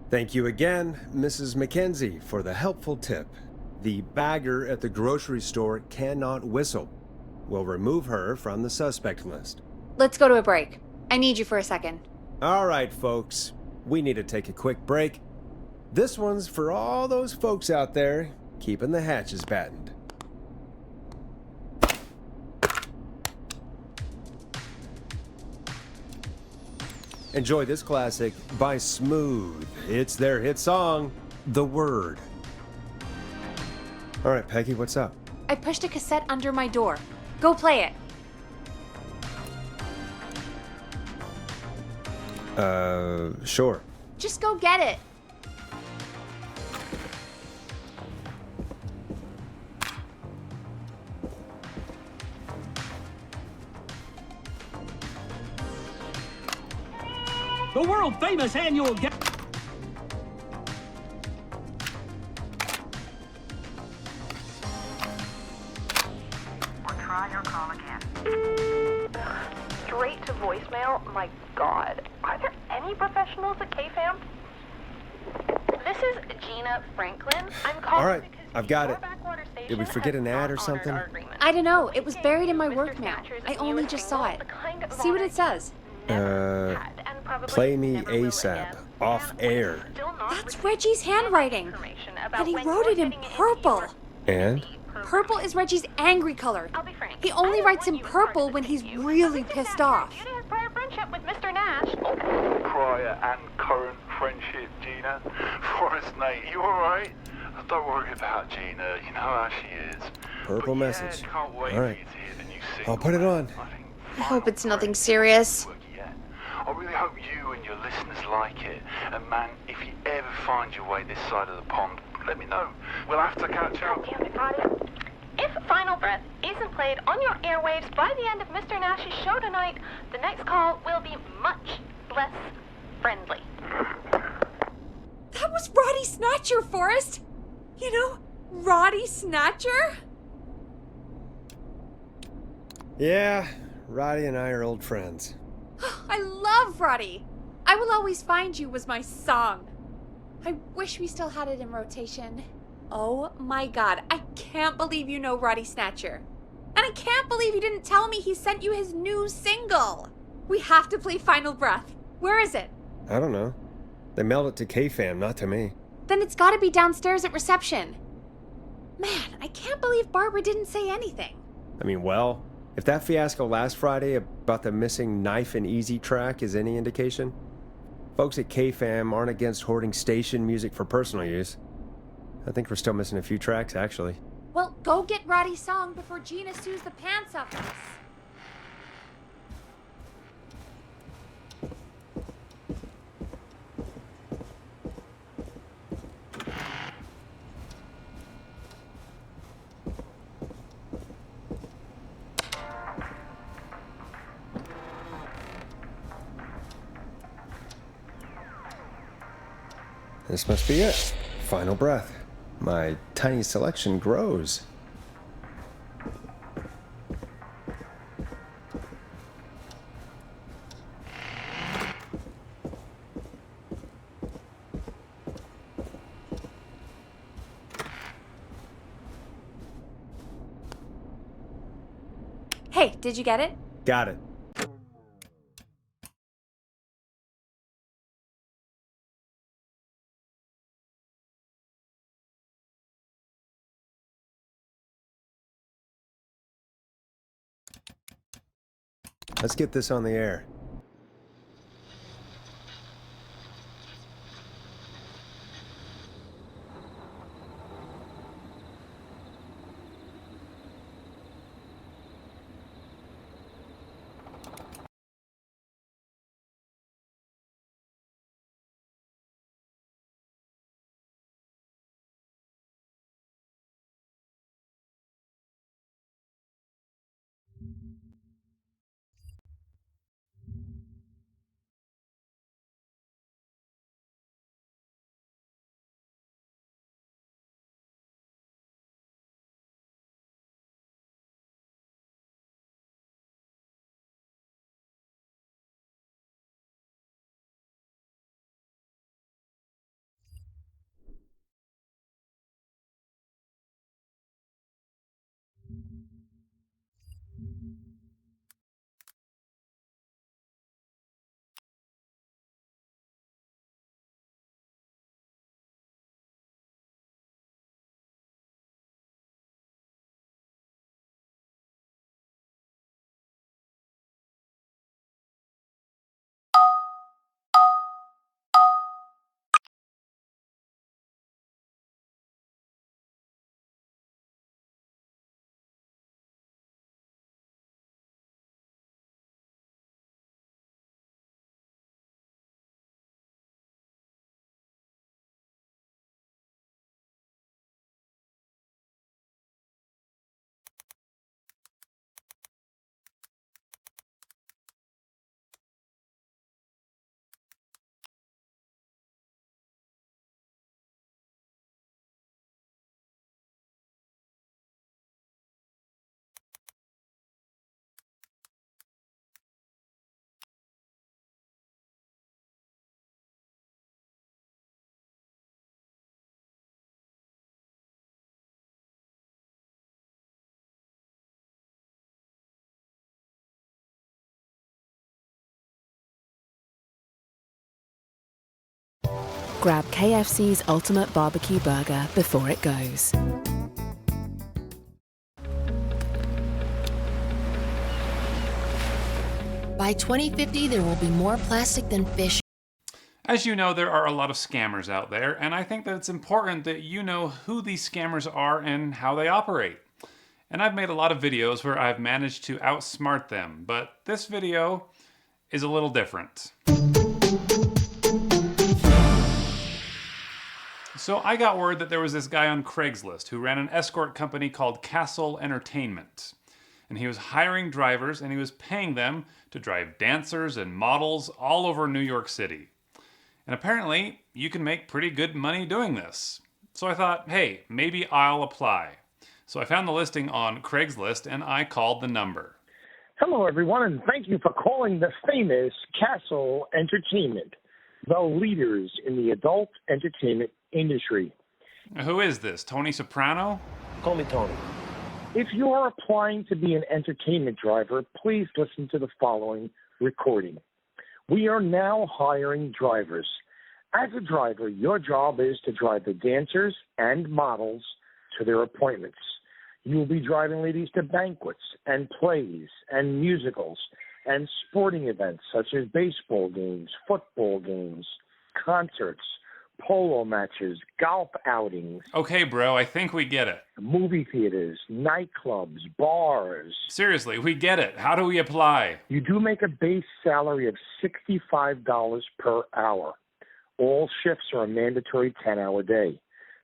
C: Thank you again, Mrs. Mackenzie, for the helpful tip. The bagger at the grocery store cannot whistle. We'll remove her from the suspect list.
D: Let's go to a break. I need you for a second.
C: All right, folks. We need to take a quick break. This one's for all those folks out there keeping the hatches battened. Enjoy this classic by Smooth. It's their hit song, The Word. All right, Peggy, what's up?
D: I pushed a cassette under my door. Go play it.
C: Sure.
D: Just go get it.
I: The world famous annual
F: Try your call again. Straight to voicemail? My God. Are there any professionals at KFAM? This is Gina Franklin. I'm calling
C: All right,
F: because
C: I've got
F: your
C: it.
F: backwater station
C: Did we forget
F: has
C: an ad
F: not
C: or
F: honored
C: something?
F: our agreement.
D: I don't know. It was buried in my
F: Mr.
D: work mail.
F: Snatcher's
D: I only
F: newest
D: just saw
F: single,
D: it.
F: the kind of
D: See what
F: honor
D: it says.
F: never had and probably
C: Play me
F: never will
C: ASAP,
F: again.
C: off
F: And we
C: air.
F: still not
D: That's
F: received
D: Reggie's
F: any
D: handwriting.
F: information about
D: And he
F: when
D: wrote
F: you're
D: it in
F: fitting into
D: purple.
F: your
C: And?
D: Purple is Reggie's angry color.
F: I'll be frank.
D: He only
F: I don't
D: writes in
F: want you as part of
D: purple
F: this
D: when he's
F: dispute.
D: really
F: Mr.
D: pissed
F: Thatcher,
D: off.
F: Due to his prior friendship with Mr. Nash.
J: Prior and current friendship, Gina. Forrest, mate, you alright? Don't worry about Gina, you know how she is.
C: Purple
J: But
C: message.
J: Yeah, can't wait
C: All right.
J: for you to hear the new single.
C: I'll put it on.
D: I hope it's nothing serious.
J: I really hope you and your listeners like it. And man, if you ever find your way this side of the pond, let me know. We'll have to catch up.
F: God damn it, Roddy. If Final Breath isn't played on your airwaves by the end of Mr. Nash's show tonight, the next call will be much less friendly.
D: That was Roddy Snatcher, Forrest. You know, Roddy Snatcher?
C: Yeah, Roddy and I are old friends.
D: I love Roddy. I Will Always Find You was my song. I wish we still had it in rotation. Oh my God, I can't believe you know Roddy Snatcher. And I can't believe you didn't tell me he sent you his new single. We have to play Final Breath. Where is it?
C: I don't know. They mailed it to KFAM, not to me.
D: Then it's gotta be downstairs at reception. Man, I can't believe Barbara didn't say anything.
C: I mean, well, if that fiasco last Friday about the missing Knife and Easy track is any indication, folks at KFAM aren't against hoarding station music for personal use. I think we're still missing a few tracks, actually.
D: Well, go get Roddy's song before Gina sues the pants off us.
C: This must be it. Final breath. My tiny selection grows.
D: Okay, did you get it?
C: Got it. Let's get this on the air.
K: Grab KFC's Ultimate Barbecue Burger before it goes.
L: By 2050, there will be more plastic than fish.
M: As you know, there are a lot of scammers out there, and I think that it's important that you know who these scammers are and how they operate. And I've made a lot of videos where I've managed to outsmart them, but this video is a little different. So I got word that there was this guy on Craigslist who ran an escort company called Castle Entertainment. And he was hiring drivers and he was paying them to drive dancers and models all over New York City. And apparently, you can make pretty good money doing this. So I thought, hey, maybe I'll apply. So I found the listing on Craigslist and I called the number.
N: Hello, everyone, and thank you for calling the famous Castle Entertainment, the leaders in the adult entertainment industry.
M: Who is this? Tony Soprano?
N: Call me Tony. If you are applying to be an entertainment driver, please listen to the following recording. We are now hiring drivers. As a driver, your job is to drive the dancers and models to their appointments. You will be driving ladies to banquets and plays and musicals and sporting events such as baseball games, football games, concerts, polo matches, golf outings.
M: Okay, bro, I think we get it.
N: Movie theaters, nightclubs, bars.
M: Seriously, we get it. How do we apply?
N: You do make a base salary of $65 per hour. All shifts are a mandatory 10-hour day.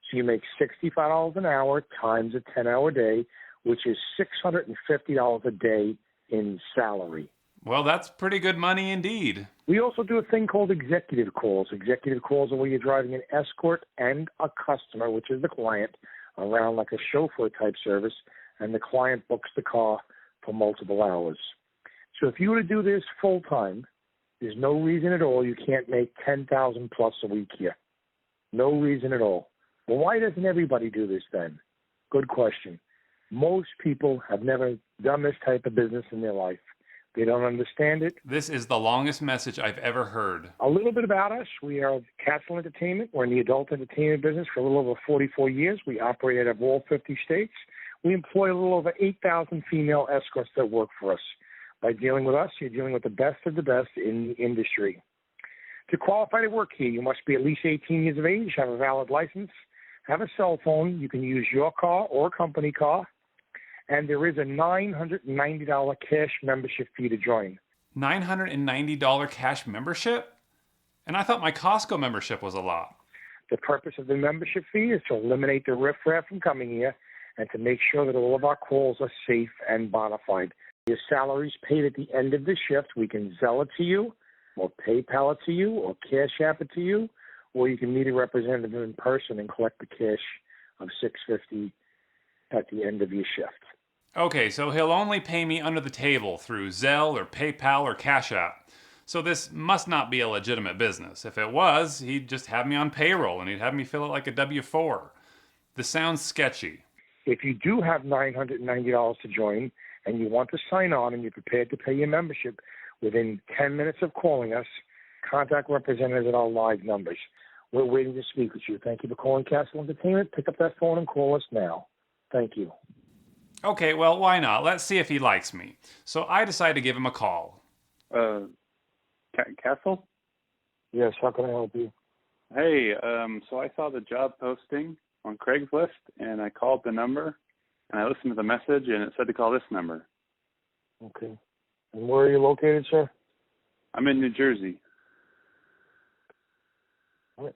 N: So you make $65 an hour times a 10-hour day, which is $650 a day in salary.
M: Well, that's pretty good money indeed.
N: We also do a thing called executive calls. Executive calls are where you're driving an escort and a customer, which is the client, around like a chauffeur type service, and the client books the car for multiple hours. So if you were to do this full time, there's no reason at all you can't make $10,000 plus a week here. No reason at all. Well, why doesn't everybody do this then? Good question. Most people have never done this type of business in their life. They don't understand it.
M: This is the longest message I've ever heard.
N: A little bit about us. We are Castle Entertainment. We're in the adult entertainment business for a little over 44 years. We operate out of all 50 states. We employ a little over 8,000 female escorts that work for us. By dealing with us, you're dealing with the best of the best in the industry. To qualify to work here, you must be at least 18 years of age, have a valid license, have a cell phone. You can use your car or a company car. And there is a $990 cash membership fee to join.
M: $990 cash membership? And I thought my Costco membership was a lot.
N: The purpose of the membership fee is to eliminate the riffraff from coming here and to make sure that all of our calls are safe and bona fide. Your salary is paid at the end of the shift. We can Zelle it to you, or PayPal it to you, or Cash App it to you, or you can meet a representative in person and collect the cash of $650 at the end of your shift.
M: Okay, so he'll only pay me under the table through Zelle or PayPal or Cash App. So this must not be a legitimate business. If it was, he'd just have me on payroll and he'd have me fill it like a W-4. This sounds sketchy.
N: If you do have $990 to join and you want to sign on and you're prepared to pay your membership within 10 minutes of calling us, contact representatives at our live numbers. We're waiting to speak with you. Thank you for calling Castle Entertainment. Pick up that phone and call us now. Thank you.
M: Okay, well, why not? Let's see if he likes me. So I decide to give him a call.
O: Castle?
N: Yes, how can I help you?
O: Hey, so I saw the job posting on Craigslist, and I called the number, and I listened to the message, and it said to call this number.
N: Okay. And where are you located, sir?
O: I'm in New Jersey.
N: All right.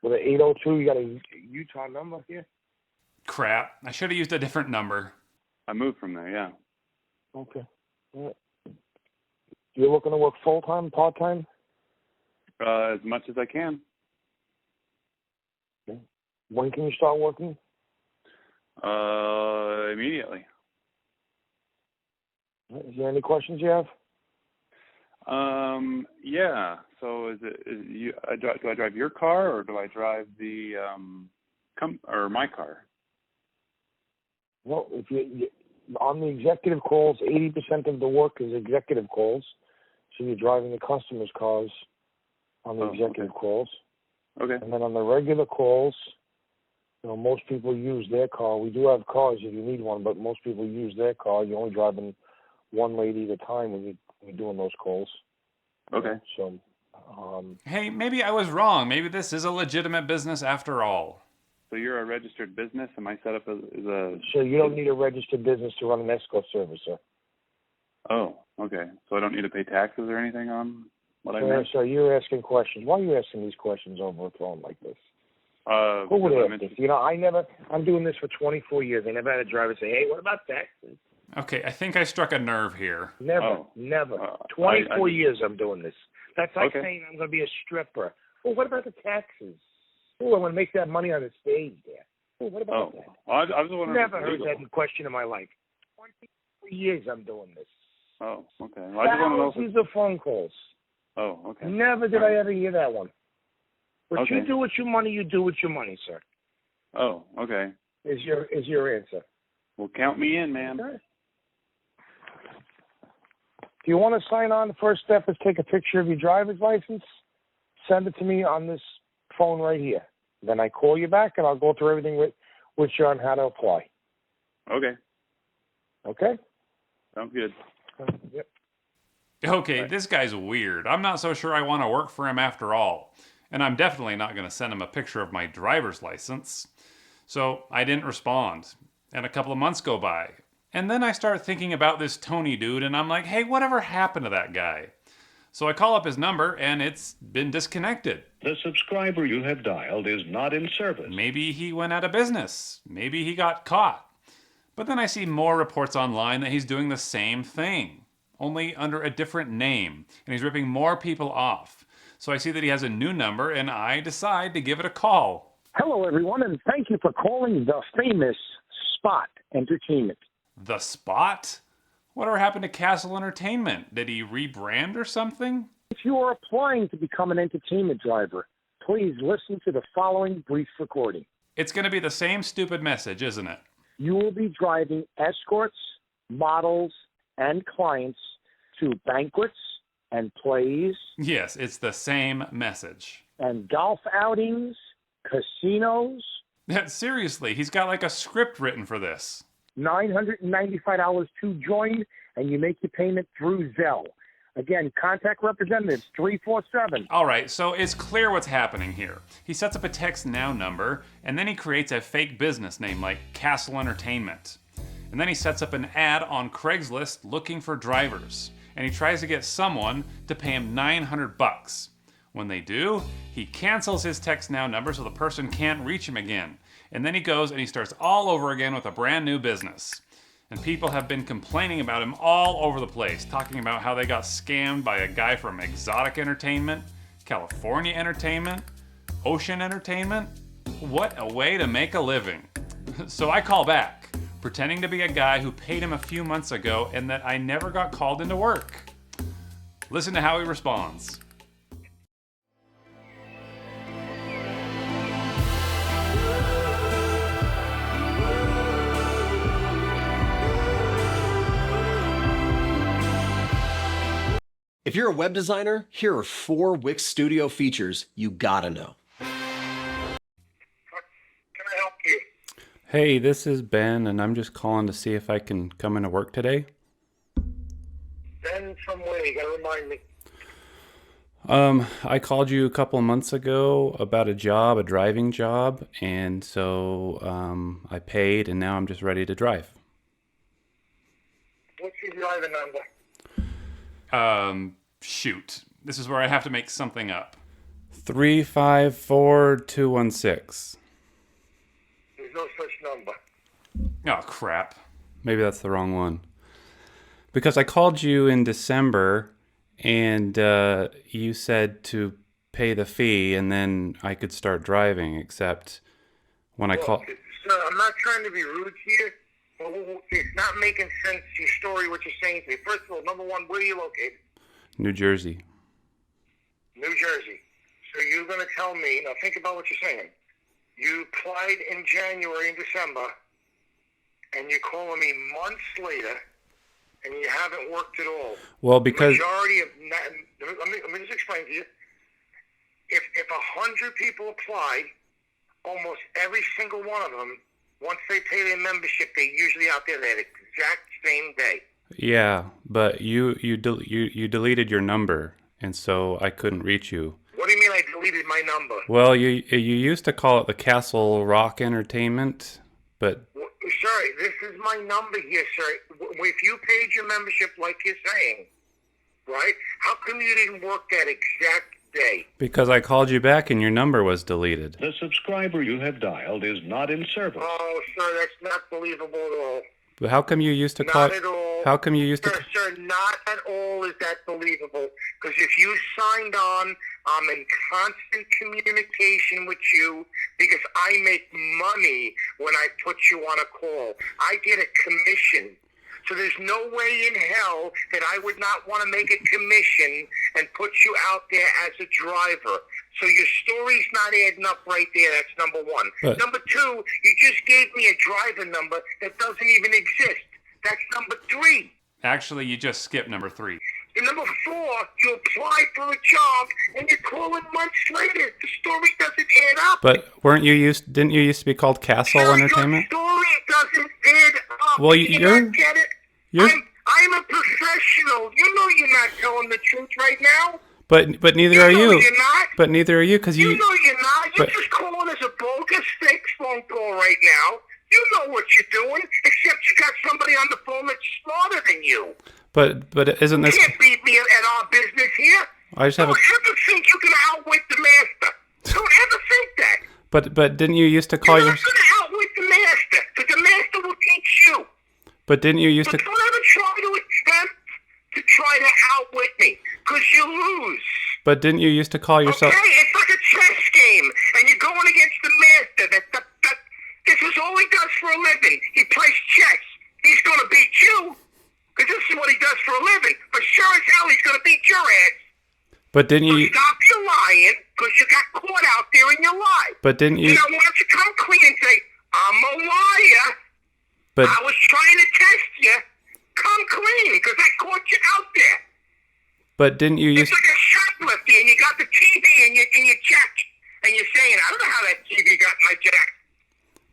N: With an 802, you got a Utah number here?
M: Crap, I should have used a different number.
O: I moved from there, yeah.
N: Okay. All right. You're looking to work full-time, part-time?
O: As much as I can.
N: Okay. When can you start working?
O: Immediately.
N: Is there any questions you have?
O: Yeah. So do I drive your car or do I drive the my car?
N: Well, if you on the executive calls, 80% of the work is executive calls. So you're driving the customers' cars on the executive calls.
O: Okay.
N: And then on the regular calls, most people use their car. We do have cars if you need one, but most people use their car. You're only driving one lady at a time when you're doing those calls.
O: Okay.
N: So,
M: hey, maybe I was wrong. Maybe this is a legitimate business after all.
O: So you're a registered business? Am I set up as a...
N: So you don't need a registered business to run an escort service, sir.
O: Oh, okay. So I don't need to pay taxes or anything on what I make?
N: So you're asking questions. Why are you asking these questions over a phone like this? Who would ask this? I'm doing this for 24 years. I never had a driver say, hey, what about taxes?
M: Okay, I think I struck a nerve here.
N: Never. 24 years I'm doing this. That's like saying I'm going to be a stripper. Well, what about the taxes? Oh, I want to make that money on the stage there. Oh, what about that?
O: I was wondering.
N: Never heard that question in my life. 24 years I'm doing this.
O: Oh, okay. Well, I just want to know.
N: Thousands of phone calls.
O: Oh, okay.
N: Never did I ever hear that one. What you do with your money, you do with your money, sir.
O: Oh, okay.
N: Is your answer.
O: Well, count me in, man.
N: Okay. If you want to sign on, the first step is take a picture of your driver's license, send it to me on this phone right here. Then I call you back, and I'll go through everything with you on how to apply.
O: Okay.
N: Okay?
O: Sounds good.
N: Yep.
M: Okay, this guy's weird. I'm not so sure I want to work for him after all. And I'm definitely not going to send him a picture of my driver's license. So I didn't respond. And a couple of months go by. And then I start thinking about this Tony dude, and I'm like, hey, whatever happened to that guy? So I call up his number, and it's been disconnected.
P: The subscriber you have dialed is not in service.
M: Maybe he went out of business. Maybe he got caught. But then I see more reports online that he's doing the same thing, only under a different name, and he's ripping more people off. So I see that he has a new number, and I decide to give it a call.
N: Hello, everyone, and thank you for calling the famous Spot Entertainment.
M: The Spot? Whatever happened to Castle Entertainment? Did he rebrand or something?
N: If you are applying to become an entertainment driver, please listen to the following brief recording.
M: It's going to be the same stupid message, isn't it?
N: You will be driving escorts, models, and clients to banquets and plays
M: Yes, it's the same message.
N: and golf outings, casinos.
M: Yeah, seriously, he's got like a script written for this.
N: $995 to join, and you make your payment through Zelle. Again, contact representatives 347.
M: All right, so it's clear what's happening here. He sets up a text now number, and then he creates a fake business name like Castle Entertainment. And then he sets up an ad on Craigslist looking for drivers. And he tries to get someone to pay him $900. When they do, he cancels his text now number so the person can't reach him again. And then he goes and he starts all over again with a brand new business. And people have been complaining about him all over the place, talking about how they got scammed by a guy from Exotic Entertainment, California Entertainment, Ocean Entertainment. What a way to make a living. So I call back, pretending to be a guy who paid him a few months ago and that I never got called into work. Listen to how he responds.
Q: If you're a web designer, here are 4 Wix Studio features you gotta know.
M: Hey, this is Ben, and I'm just calling to see if I can come into work today.
N: Ben from where? You gotta remind me.
M: I called you a couple of months ago about a job, a driving job, and so I paid, and now I'm just ready to drive.
N: What's your driver number?
M: Shoot. This is where I have to make something up. 354216.
N: There's no such number.
M: Oh, crap. Maybe that's the wrong one. Because I called you in December, and you said to pay the fee, and then I could start driving, except when I called...
N: Sir, I'm not trying to be rude here. It's not making sense, your story, what you're saying to me. First of all, number one, where are you located?
M: New Jersey.
N: New Jersey. So you're going to tell me, now think about what you're saying. You applied in January and December, and you're calling me months later, and you haven't worked at all.
M: Well, because...
N: Majority of... Let me just explain to you. If 100 people applied, almost every single one of them, once they pay their membership, they're usually out there that exact same day.
M: Yeah, but you deleted your number, and so I couldn't reach you.
N: What do you mean I deleted my number?
M: Well, you used to call it the Castle Rock Entertainment, but...
N: Sorry, this is my number here, sir. If you paid your membership like you're saying, right, how come you didn't work that exact day?
M: Because I called you back and your number was deleted.
P: The subscriber you have dialed is not in service.
N: Oh, sir, that's not believable at all.
M: But how come you used to call...
N: Not at all.
M: How come you used to...
N: Sir, not at all is that believable. Because if you signed on, I'm in constant communication with you because I make money when I put you on a call. I get a commission. So there's no way in hell that I would not want to make a commission and put you out there as a driver. So your story's not adding up right there. That's number one.
M: But,
N: number two, you just gave me a driver number that doesn't even exist. That's number three.
M: Actually, you just skipped number 3.
N: And number 4, you applied for a job and you're calling months later. The story doesn't add up.
M: But didn't you used to be called Castle Entertainment?
N: Your story doesn't add up.
M: Well,
N: you not get it? I'm a professional. You know you're not telling the truth right now.
M: But neither are you.
N: You're not.
M: But neither are you, because you...
N: You know you're not. You're just calling us a bogus fake phone call right now. You know what you're doing, except you got somebody on the phone that's smarter than you.
M: But isn't this...
N: You can't beat me at our business here.
M: I just have
N: Don't ever think you can outwit the master. Don't ever think that.
M: But didn't you used to call
N: You're not going to outwit the master, because the master will teach you.
M: But didn't you used to...
N: Don't ever try to attempt to try to outwit me, because you lose.
M: But didn't you used to call yourself...
N: Okay, it's like a chess game, and you're going against the master. This is all he does for a living. He plays chess. He's going to beat you, because this is what he does for a living. For sure as hell, he's going to beat your ass.
M: But didn't you...
N: Stop your lying, because you got caught out there in your lie.
M: But didn't you...
N: Now, why don't you come clean and say, I'm a liar,
M: But
R: I was trying to test you. Come clean, because I caught you out there.
M: But didn't you use...
R: It's like a shoplifter, and you got the TV in your check, and you're saying, I don't know how that TV got in my check.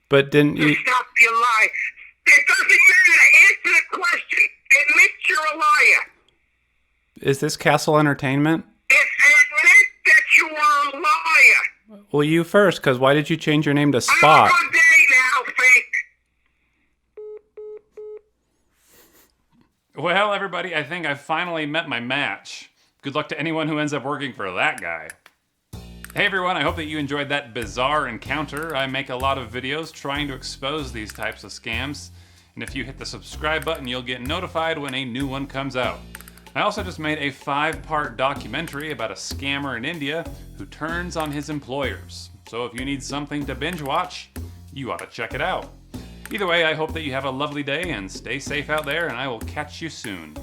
M: But didn't you...
R: Stop your lie. It doesn't matter. Answer the question. Admit you're a liar.
M: Is this Castle Entertainment?
R: Admit that you are a liar.
M: Well, you first, because why did you change your name to Spot?
R: I'm on day now, fake.
M: Well, everybody, I think I finally met my match. Good luck to anyone who ends up working for that guy. Hey everyone, I hope that you enjoyed that bizarre encounter. I make a lot of videos trying to expose these types of scams, and if you hit the subscribe button, you'll get notified when a new one comes out. I also just made a 5-part documentary about a scammer in India who turns on his employers. So if you need something to binge watch, you ought to check it out. Either way, I hope that you have a lovely day and stay safe out there, and I will catch you soon.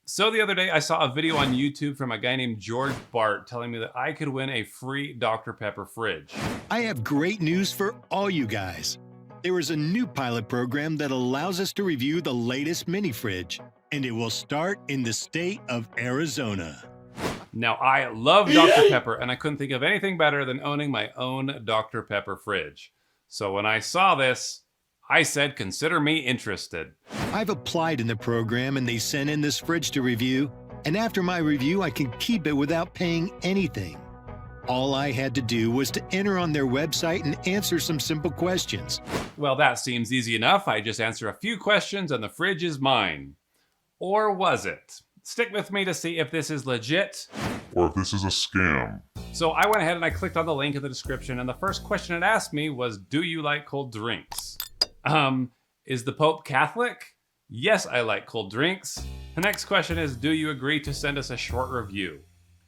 M: So the other day I saw a video on YouTube from a guy named George Bart telling me that I could win a free Dr. Pepper fridge.
S: I have great news for all you guys. There is a new pilot program that allows us to review the latest mini fridge, and it will start in the state of Arizona.
M: Now I love Dr. Pepper, and I couldn't think of anything better than owning my own Dr. Pepper fridge. So when I saw this, I said, consider me interested.
S: I've applied in the program and they sent in this fridge to review, and after my review I can keep it without paying anything. All I had to do was to enter on their website and answer some simple questions.
M: Well, that seems easy enough. I just answer a few questions and the fridge is mine. Or was it? Stick with me to see if this is legit
T: or if this is a scam.
M: So I went ahead and I clicked on the link in the description, and the first question it asked me was, do you like cold drinks? Is the Pope Catholic? Yes, I like cold drinks. The next question is, do you agree to send us a short review?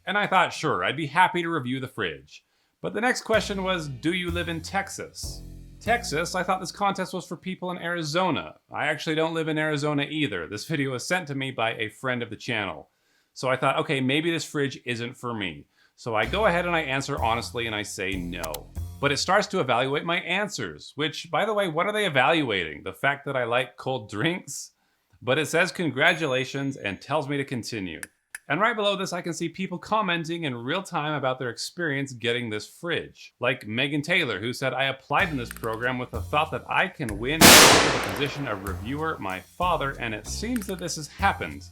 M: And I thought, sure, I'd be happy to review the fridge. But the next question was, do you live in Texas? Texas? I thought this contest was for people in Arizona. I actually don't live in Arizona either. This video was sent to me by a friend of the channel. So I thought, okay, maybe this fridge isn't for me. So I go ahead and I answer honestly and I say no. But it starts to evaluate my answers, which, by the way, what are they evaluating? The fact that I like cold drinks? But it says congratulations and tells me to continue. And right below this, I can see people commenting in real time about their experience getting this fridge. Like Megan Taylor, who said, I applied in this program with the thought that I can win the position of reviewer, my father, and it seems that this has happened.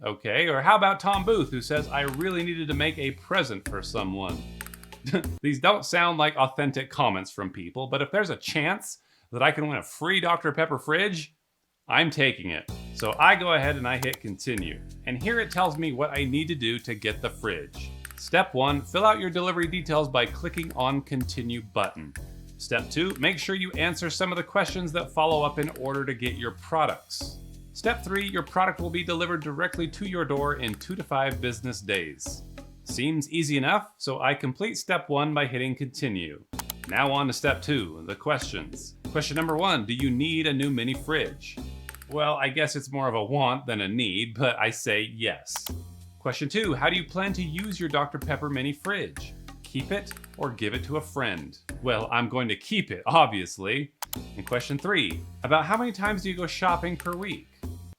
M: Okay, or how about Tom Booth, who says, I really needed to make a present for someone. These don't sound like authentic comments from people, but if there's a chance that I can win a free Dr. Pepper fridge, I'm taking it. So I go ahead and I hit continue. And here it tells me what I need to do to get the fridge. Step 1, fill out your delivery details by clicking on continue button. Step 2, make sure you answer some of the questions that follow up in order to get your products. Step 3, your product will be delivered directly to your door in 2 to 5 business days. Seems easy enough, so I complete step 1 by hitting continue. Now on to step 2, the questions. Question number 1, do you need a new mini fridge? Well, I guess it's more of a want than a need, but I say yes. Question 2, how do you plan to use your Dr. Pepper mini fridge? Keep it or give it to a friend? Well, I'm going to keep it, obviously. And question 3, about how many times do you go shopping per week?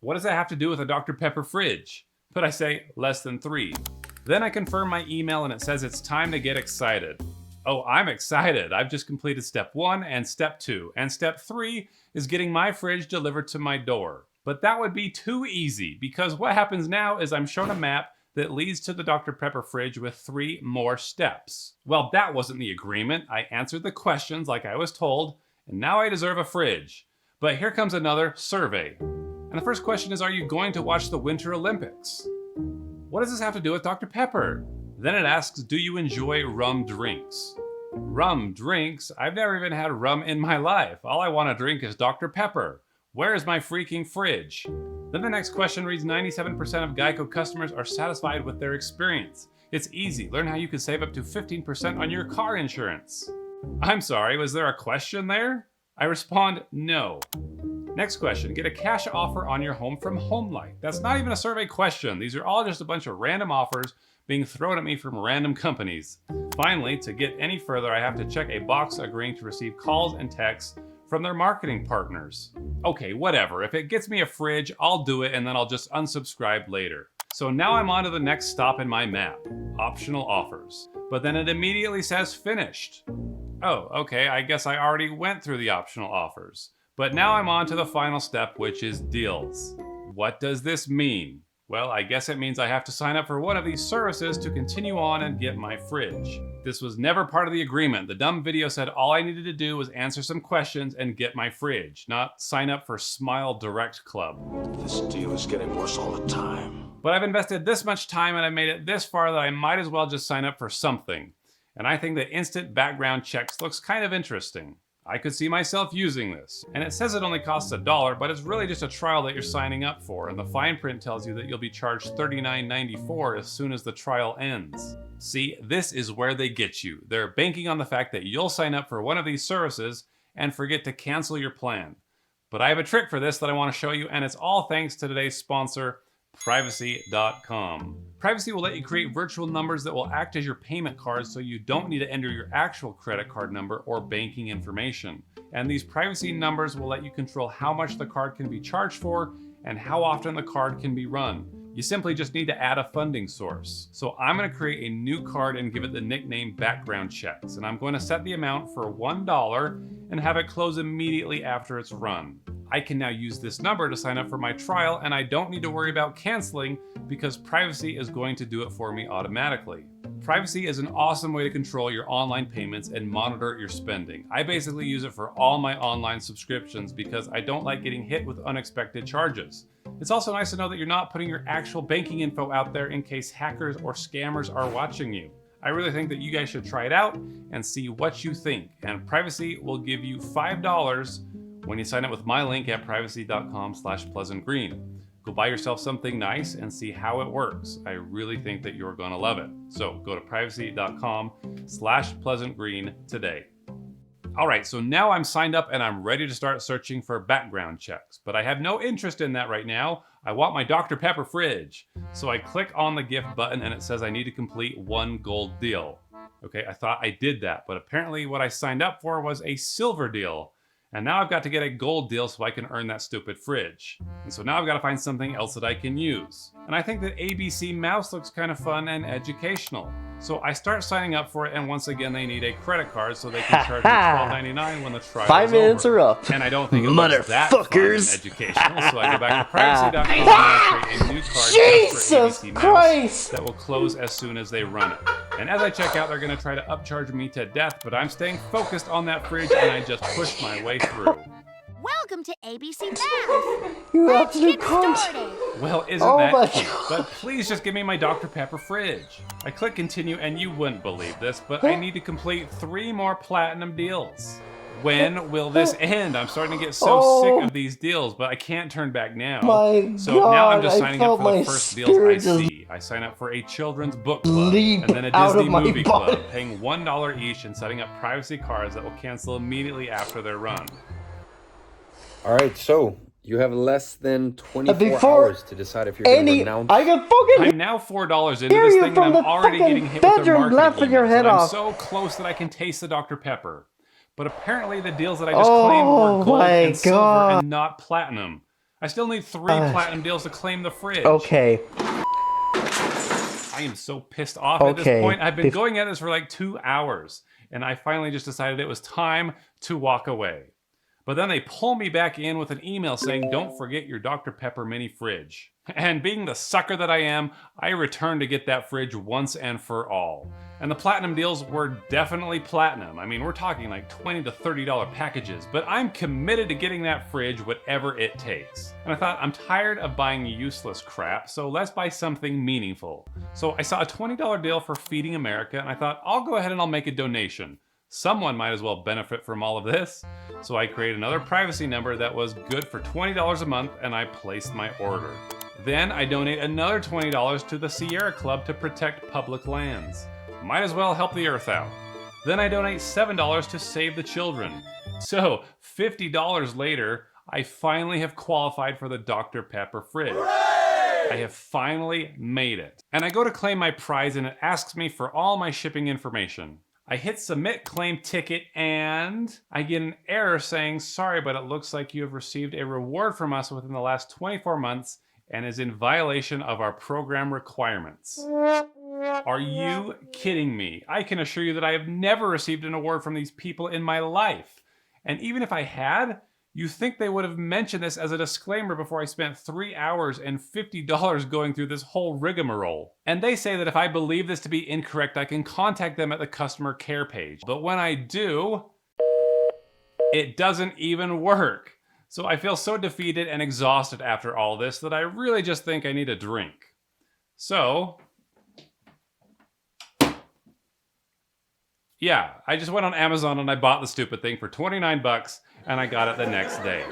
M: What does that have to do with a Dr. Pepper fridge? But I say less than 3. Then I confirm my email and it says it's time to get excited. Oh, I'm excited. I've just completed step 1 and step 2. And step 3 is getting my fridge delivered to my door. But that would be too easy because what happens now is I'm shown a map that leads to the Dr. Pepper fridge with 3 more steps. Well, that wasn't the agreement. I answered the questions like I was told, and now I deserve a fridge. But here comes another survey. And the first question is, are you going to watch the Winter Olympics? What does this have to do with Dr. Pepper? Then it asks, do you enjoy rum drinks? Rum drinks? I've never even had rum in my life. All I want to drink is Dr. Pepper. Where's my freaking fridge? Then the next question reads, 97% of Geico customers are satisfied with their experience. It's easy. Learn how you can save up to 15% on your car insurance. I'm sorry, was there a question there? I respond, no. Next question, get a cash offer on your home from HomeLight. That's not even a survey question. These are all just a bunch of random offers being thrown at me from random companies. Finally, to get any further, I have to check a box agreeing to receive calls and texts from their marketing partners. Okay, whatever. If it gets me a fridge, I'll do it and then I'll just unsubscribe later. So now I'm on to the next stop in my map, optional offers. But then it immediately says finished. Oh, okay, I guess I already went through the optional offers. But now I'm on to the final step, which is deals. What does this mean? Well, I guess it means I have to sign up for one of these services to continue on and get my fridge. This was never part of the agreement. The dumb video said all I needed to do was answer some questions and get my fridge, not sign up for Smile Direct Club.
G: This deal is getting worse all the time.
M: But I've invested this much time and I've made it this far that I might as well just sign up for something. And I think the instant background checks looks kind of interesting. I could see myself using this. And it says it only costs $1, but it's really just a trial that you're signing up for, and the fine print tells you that you'll be charged $39.94 as soon as the trial ends. See, this is where they get you. They're banking on the fact that you'll sign up for one of these services and forget to cancel your plan. But I have a trick for this that I want to show you, and it's all thanks to today's sponsor, Privacy.com. Privacy will let you create virtual numbers that will act as your payment cards so you don't need to enter your actual credit card number or banking information. And these privacy numbers will let you control how much the card can be charged for and how often the card can be run. You simply just need to add a funding source. So I'm going to create a new card and give it the nickname Background Checks. And I'm going to set the amount for $1 and have it close immediately after it's run. I can now use this number to sign up for my trial, and I don't need to worry about canceling because Privacy is going to do it for me automatically. Privacy is an awesome way to control your online payments and monitor your spending. I basically use it for all my online subscriptions because I don't like getting hit with unexpected charges. It's also nice to know that you're not putting your actual banking info out there in case hackers or scammers are watching you. I really think that you guys should try it out and see what you think. And Privacy will give you $5 when you sign up with my link at privacy.com/pleasantgreen. Go buy yourself something nice and see how it works. I really think that you're gonna love it. So go to privacy.com/pleasantgreen today. All right, so now I'm signed up and I'm ready to start searching for background checks, but I have no interest in that right now. I want my Dr. Pepper fridge. So I click on the gift button and it says I need to complete one gold deal. Okay, I thought I did that, but apparently what I signed up for was a silver deal. And now I've got to get a gold deal so I can earn that stupid fridge. And so now I've got to find something else that I can use. And I think that ABC Mouse looks kind of fun and educational. So I start signing up for it, and once again they need a credit card so they can charge me $12.99 when the trial is over.
U: 5 minutes are up.
M: And I don't think it looks that fun and educational, so I go back to privacy.com and I create a new card
U: Jesus
M: for ABC Mouse
U: Christ!
M: that will close as soon as they run it. And as I check out, they're going to try to upcharge me to death, but I'm staying focused on that fridge and I just push my way through.
V: Welcome to ABC Math.
U: You
V: Let's
U: absolute
V: get
U: cunt.
V: started.
M: Well, isn't
U: Oh
M: that
U: my
M: cute?
U: God.
M: But please just give me my Dr. Pepper fridge. I click continue and you wouldn't believe this, but I need to complete 3 more platinum deals. When will this end? I'm starting to get so sick of these deals, but I can't turn back now.
U: My
M: So now I'm
U: God,
M: just
U: I
M: signing up
U: felt
M: for the
U: my
M: first deals I
U: spirit just
M: see. I sign up for a children's book club
U: leap
M: and then a
U: out of
M: Disney
U: my
M: movie
U: body.
M: club, paying $1 each and setting up privacy cards that will cancel immediately after they're run.
W: All right, so you have less than 24
U: Before
W: hours to decide if you're going to renounce.
U: I can fucking
M: I'm now $4 into
U: hear
M: this
U: you
M: thing,
U: from
M: and I'm
U: the
M: already
U: fucking
M: getting hit with their
U: bedroom
M: marketing
U: laughing your
M: emails,
U: head
M: and I'm
U: off.
M: so close that I can taste the Dr. Pepper. But apparently the deals that I just claimed
U: Oh
M: were gold
U: my
M: and silver
U: God.
M: and not platinum. I still need 3 platinum deals to claim the fridge.
U: Okay.
M: I am so pissed off at this
U: Okay.
M: point. I've been going at this for like 2 hours, and I finally just decided it was time to walk away. But then they pull me back in with an email saying, don't forget your Dr. Pepper mini fridge. And being the sucker that I am, I returned to get that fridge once and for all. And the platinum deals were definitely platinum. I mean, we're talking like $20 to $30 packages, but I'm committed to getting that fridge whatever it takes. And I thought, I'm tired of buying useless crap, so let's buy something meaningful. So I saw a $20 deal for Feeding America, and I thought, I'll go ahead and I'll make a donation. Someone might as well benefit from all of this. So I created another privacy number that was good for $20 a month, and I placed my order. Then I donate another $20 to the Sierra Club to protect public lands. Might as well help the earth out. Then I donate $7 to Save the Children. So $50 later, I finally have qualified for the Dr. Pepper fridge. Hooray! I have finally made it. And I go to claim my prize and it asks me for all my shipping information. I hit submit claim ticket and I get an error saying, sorry, but it looks like you have received a reward from us within the last 24 months and is in violation of our program requirements. Are you kidding me? I can assure you that I have never received an award from these people in my life. And even if I had, you think they would have mentioned this as a disclaimer before I spent 3 hours and $50 going through this whole rigmarole. And they say that if I believe this to be incorrect, I can contact them at the customer care page. But when I do, it doesn't even work. So I feel so defeated and exhausted after all this that I really just think I need a drink. So, yeah, I just went on Amazon and I bought the stupid thing for 29 bucks and I got it the next day.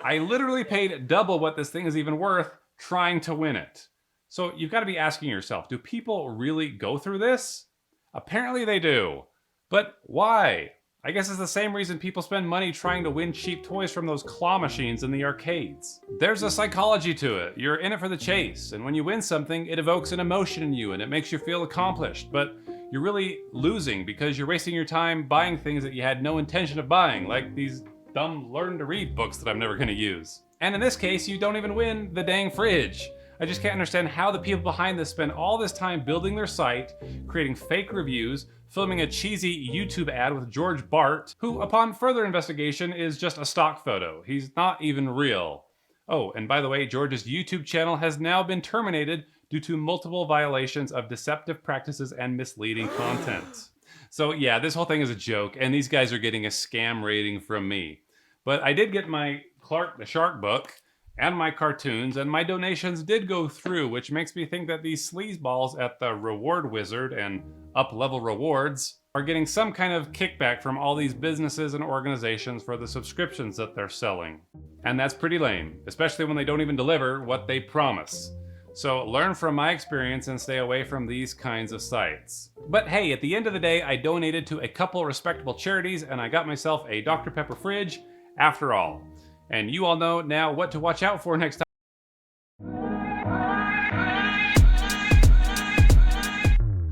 M: I literally paid double what this thing is even worth trying to win it. So you've got to be asking yourself, do people really go through this? Apparently they do. But why? I guess it's the same reason people spend money trying to win cheap toys from those claw machines in the arcades. There's a psychology to it. You're in it for the chase, and when you win something, it evokes an emotion in you and it makes you feel accomplished, but you're really losing because you're wasting your time buying things that you had no intention of buying, like these dumb learn to read books that I'm never gonna use. And in this case, you don't even win the dang fridge. I just can't understand how the people behind this spend all this time building their site, creating fake reviews, filming a cheesy YouTube ad with George Bart, who, upon further investigation, is just a stock photo. He's not even real. Oh, and by the way, George's YouTube channel has now been terminated due to multiple violations of deceptive practices and misleading content. So yeah, this whole thing is a joke, and these guys are getting a scam rating from me. But I did get my Clark the Shark book, and my cartoons, and my donations did go through, which makes me think that these sleazeballs at the Reward Wizard and Up Level Rewards are getting some kind of kickback from all these businesses and organizations for the subscriptions that they're selling. And that's pretty lame, especially when they don't even deliver what they promise. So learn from my experience and stay away from these kinds of sites. But hey, at the end of the day, I donated to a couple respectable charities and I got myself a Dr. Pepper fridge after all. And you all know now what to watch out for next time.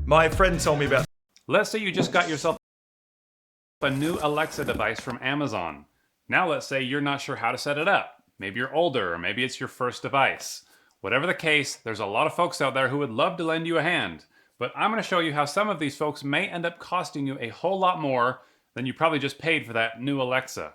A: My friend told me about...
M: Let's say you just got yourself a new Alexa device from Amazon. Now let's say you're not sure how to set it up. Maybe you're older, or maybe it's your first device. Whatever the case, there's a lot of folks out there who would love to lend you a hand. But I'm going to show you how some of these folks may end up costing you a whole lot more than you probably just paid for that new Alexa.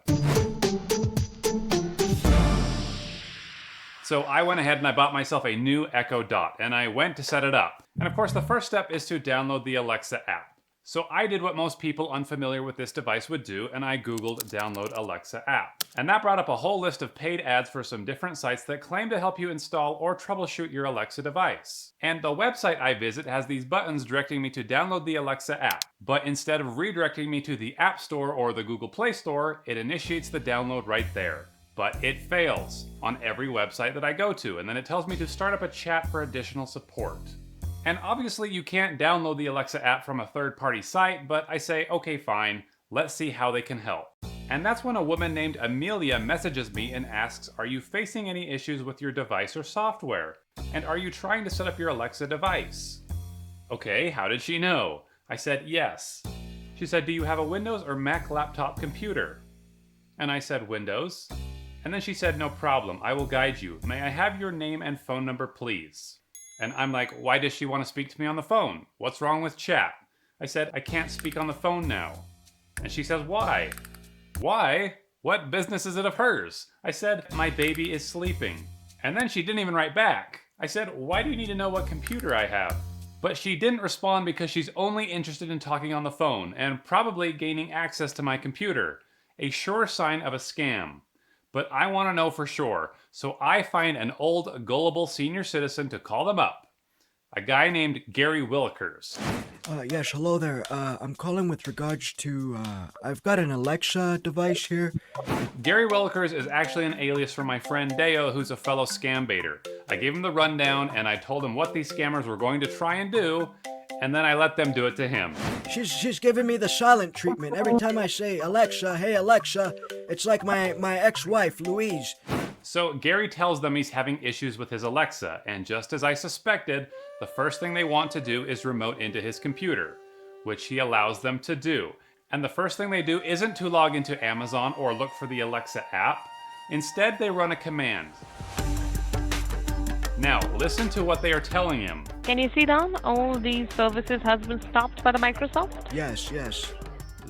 M: So I went ahead and I bought myself a new Echo Dot, and I went to set it up. And of course, the first step is to download the Alexa app. So I did what most people unfamiliar with this device would do, and I Googled download Alexa app. And that brought up a whole list of paid ads for some different sites that claim to help you install or troubleshoot your Alexa device. And the website I visit has these buttons directing me to download the Alexa app. But instead of redirecting me to the App Store or the Google Play Store, it initiates the download right there. But it fails on every website that I go to, and then it tells me to start up a chat for additional support. And obviously you can't download the Alexa app from a third-party site, but I say, okay, fine, let's see how they can help. And that's when a woman named Amelia messages me and asks, are you facing any issues with your device or software? And are you trying to set up your Alexa device? Okay, how did she know? I said, yes. She said, do you have a Windows or Mac laptop computer? And I said, Windows. And then she said, no problem, I will guide you. May I have your name and phone number, please? And I'm like, why does she want to speak to me on the phone? What's wrong with chat? I said, I can't speak on the phone now. And she says, why? Why? What business is it of hers? I said, my baby is sleeping. And then she didn't even write back. I said, why do you need to know what computer I have? But she didn't respond because she's only interested in talking on the phone and probably gaining access to my computer. A sure sign of a scam. But I want to know for sure, so I find an old, gullible senior citizen to call them up. A guy named Gary Willikers.
B: Yes, hello there. I'm calling with regards to, I've got an Alexa device here.
M: Gary Willikers is actually an alias for my friend Deo, who's a fellow scam baiter. I gave him the rundown and I told him what these scammers were going to try and do, and then I let them do it to him.
B: She's giving me the silent treatment. Every time I say, Alexa, hey Alexa, it's like my ex-wife, Louise.
M: So Gary tells them he's having issues with his Alexa, and just as I suspected, the first thing they want to do is remote into his computer, which he allows them to do. And the first thing they do isn't to log into Amazon or look for the Alexa app. Instead, they run a command. Now, listen to what they are telling him.
E: Can you see down? All these services has been stopped by the Microsoft.
B: Yes, yes.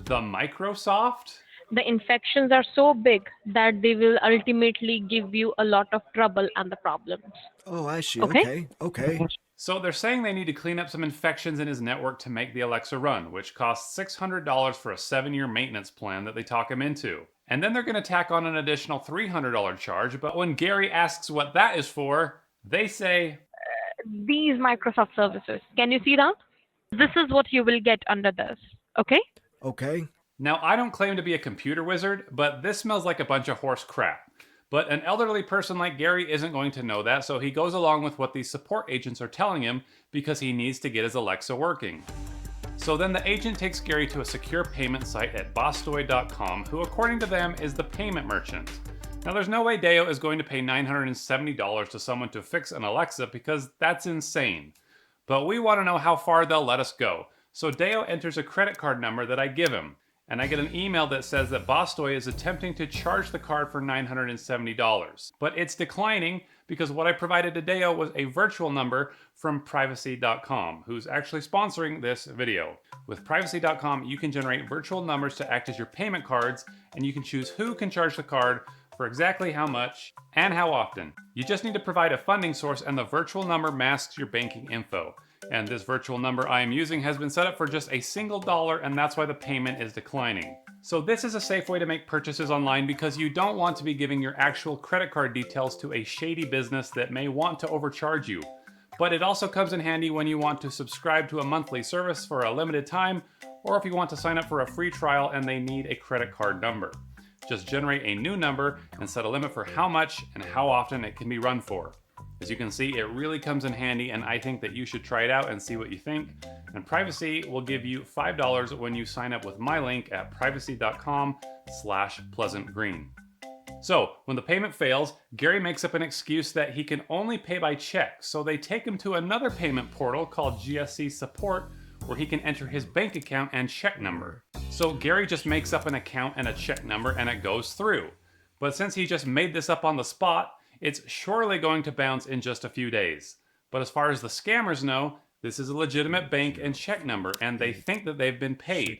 M: The Microsoft?
E: The infections are so big that they will ultimately give you a lot of trouble and the problems.
B: Oh, I see.
E: Okay.
B: Okay.
M: So they're saying they need to clean up some infections in his network to make the Alexa run, which costs $600 for a 7-year maintenance plan that they talk him into. And then they're going to tack on an additional $300 charge, but when Gary asks what that is for, they say,
E: These Microsoft services. Can you see down? This is what you will get under this. Okay?
B: Okay.
M: Now, I don't claim to be a computer wizard, but this smells like a bunch of horse crap. But an elderly person like Gary isn't going to know that, so he goes along with what these support agents are telling him because he needs to get his Alexa working. So then the agent takes Gary to a secure payment site at bostoy.com, who according to them is the payment merchant. Now there's no way Deo is going to pay $970 to someone to fix an Alexa because that's insane. But we want to know how far they'll let us go. So Deo enters a credit card number that I give him, and I get an email that says that Bostoy is attempting to charge the card for $970. But it's declining because what I provided to Deo was a virtual number from privacy.com, who's actually sponsoring this video. With privacy.com, you can generate virtual numbers to act as your payment cards, and you can choose who can charge the card for exactly how much and how often. You just need to provide a funding source, and the virtual number masks your banking info. And this virtual number I am using has been set up for just a single dollar, and that's why the payment is declining. So this is a safe way to make purchases online because you don't want to be giving your actual credit card details to a shady business that may want to overcharge you. But it also comes in handy when you want to subscribe to a monthly service for a limited time, or if you want to sign up for a free trial and they need a credit card number. Just generate a new number and set a limit for how much and how often it can be run for. As you can see, it really comes in handy, and I think that you should try it out and see what you think. And Privacy will give you $5 when you sign up with my link at privacy.com/pleasantgreen. So, when the payment fails, Gary makes up an excuse that he can only pay by check, so they take him to another payment portal called GSC Support, where he can enter his bank account and check number. So Gary just makes up an account and a check number and it goes through. But since he just made this up on the spot, it's surely going to bounce in just a few days. But as far as the scammers know, this is a legitimate bank and check number, and they think that they've been paid.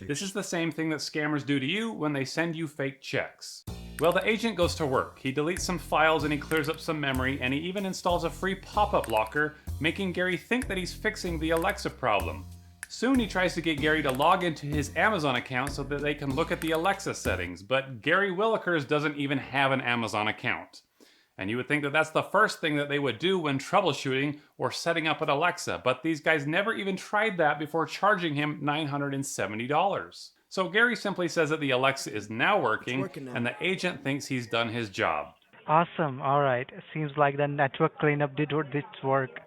M: This is the same thing that scammers do to you when they send you fake checks. Well, the agent goes to work. He deletes some files and he clears up some memory, and he even installs a free pop-up blocker, making Gary think that he's fixing the Alexa problem. Soon he tries to get Gary to log into his Amazon account so that they can look at the Alexa settings, but Gary Willikers doesn't even have an Amazon account. And you would think that that's the first thing that they would do when troubleshooting or setting up an Alexa, but these guys never even tried that before charging him $970. So Gary simply says that the Alexa is now working and the agent thinks he's done his job.
H: Awesome. All right. Seems like the network cleanup did work.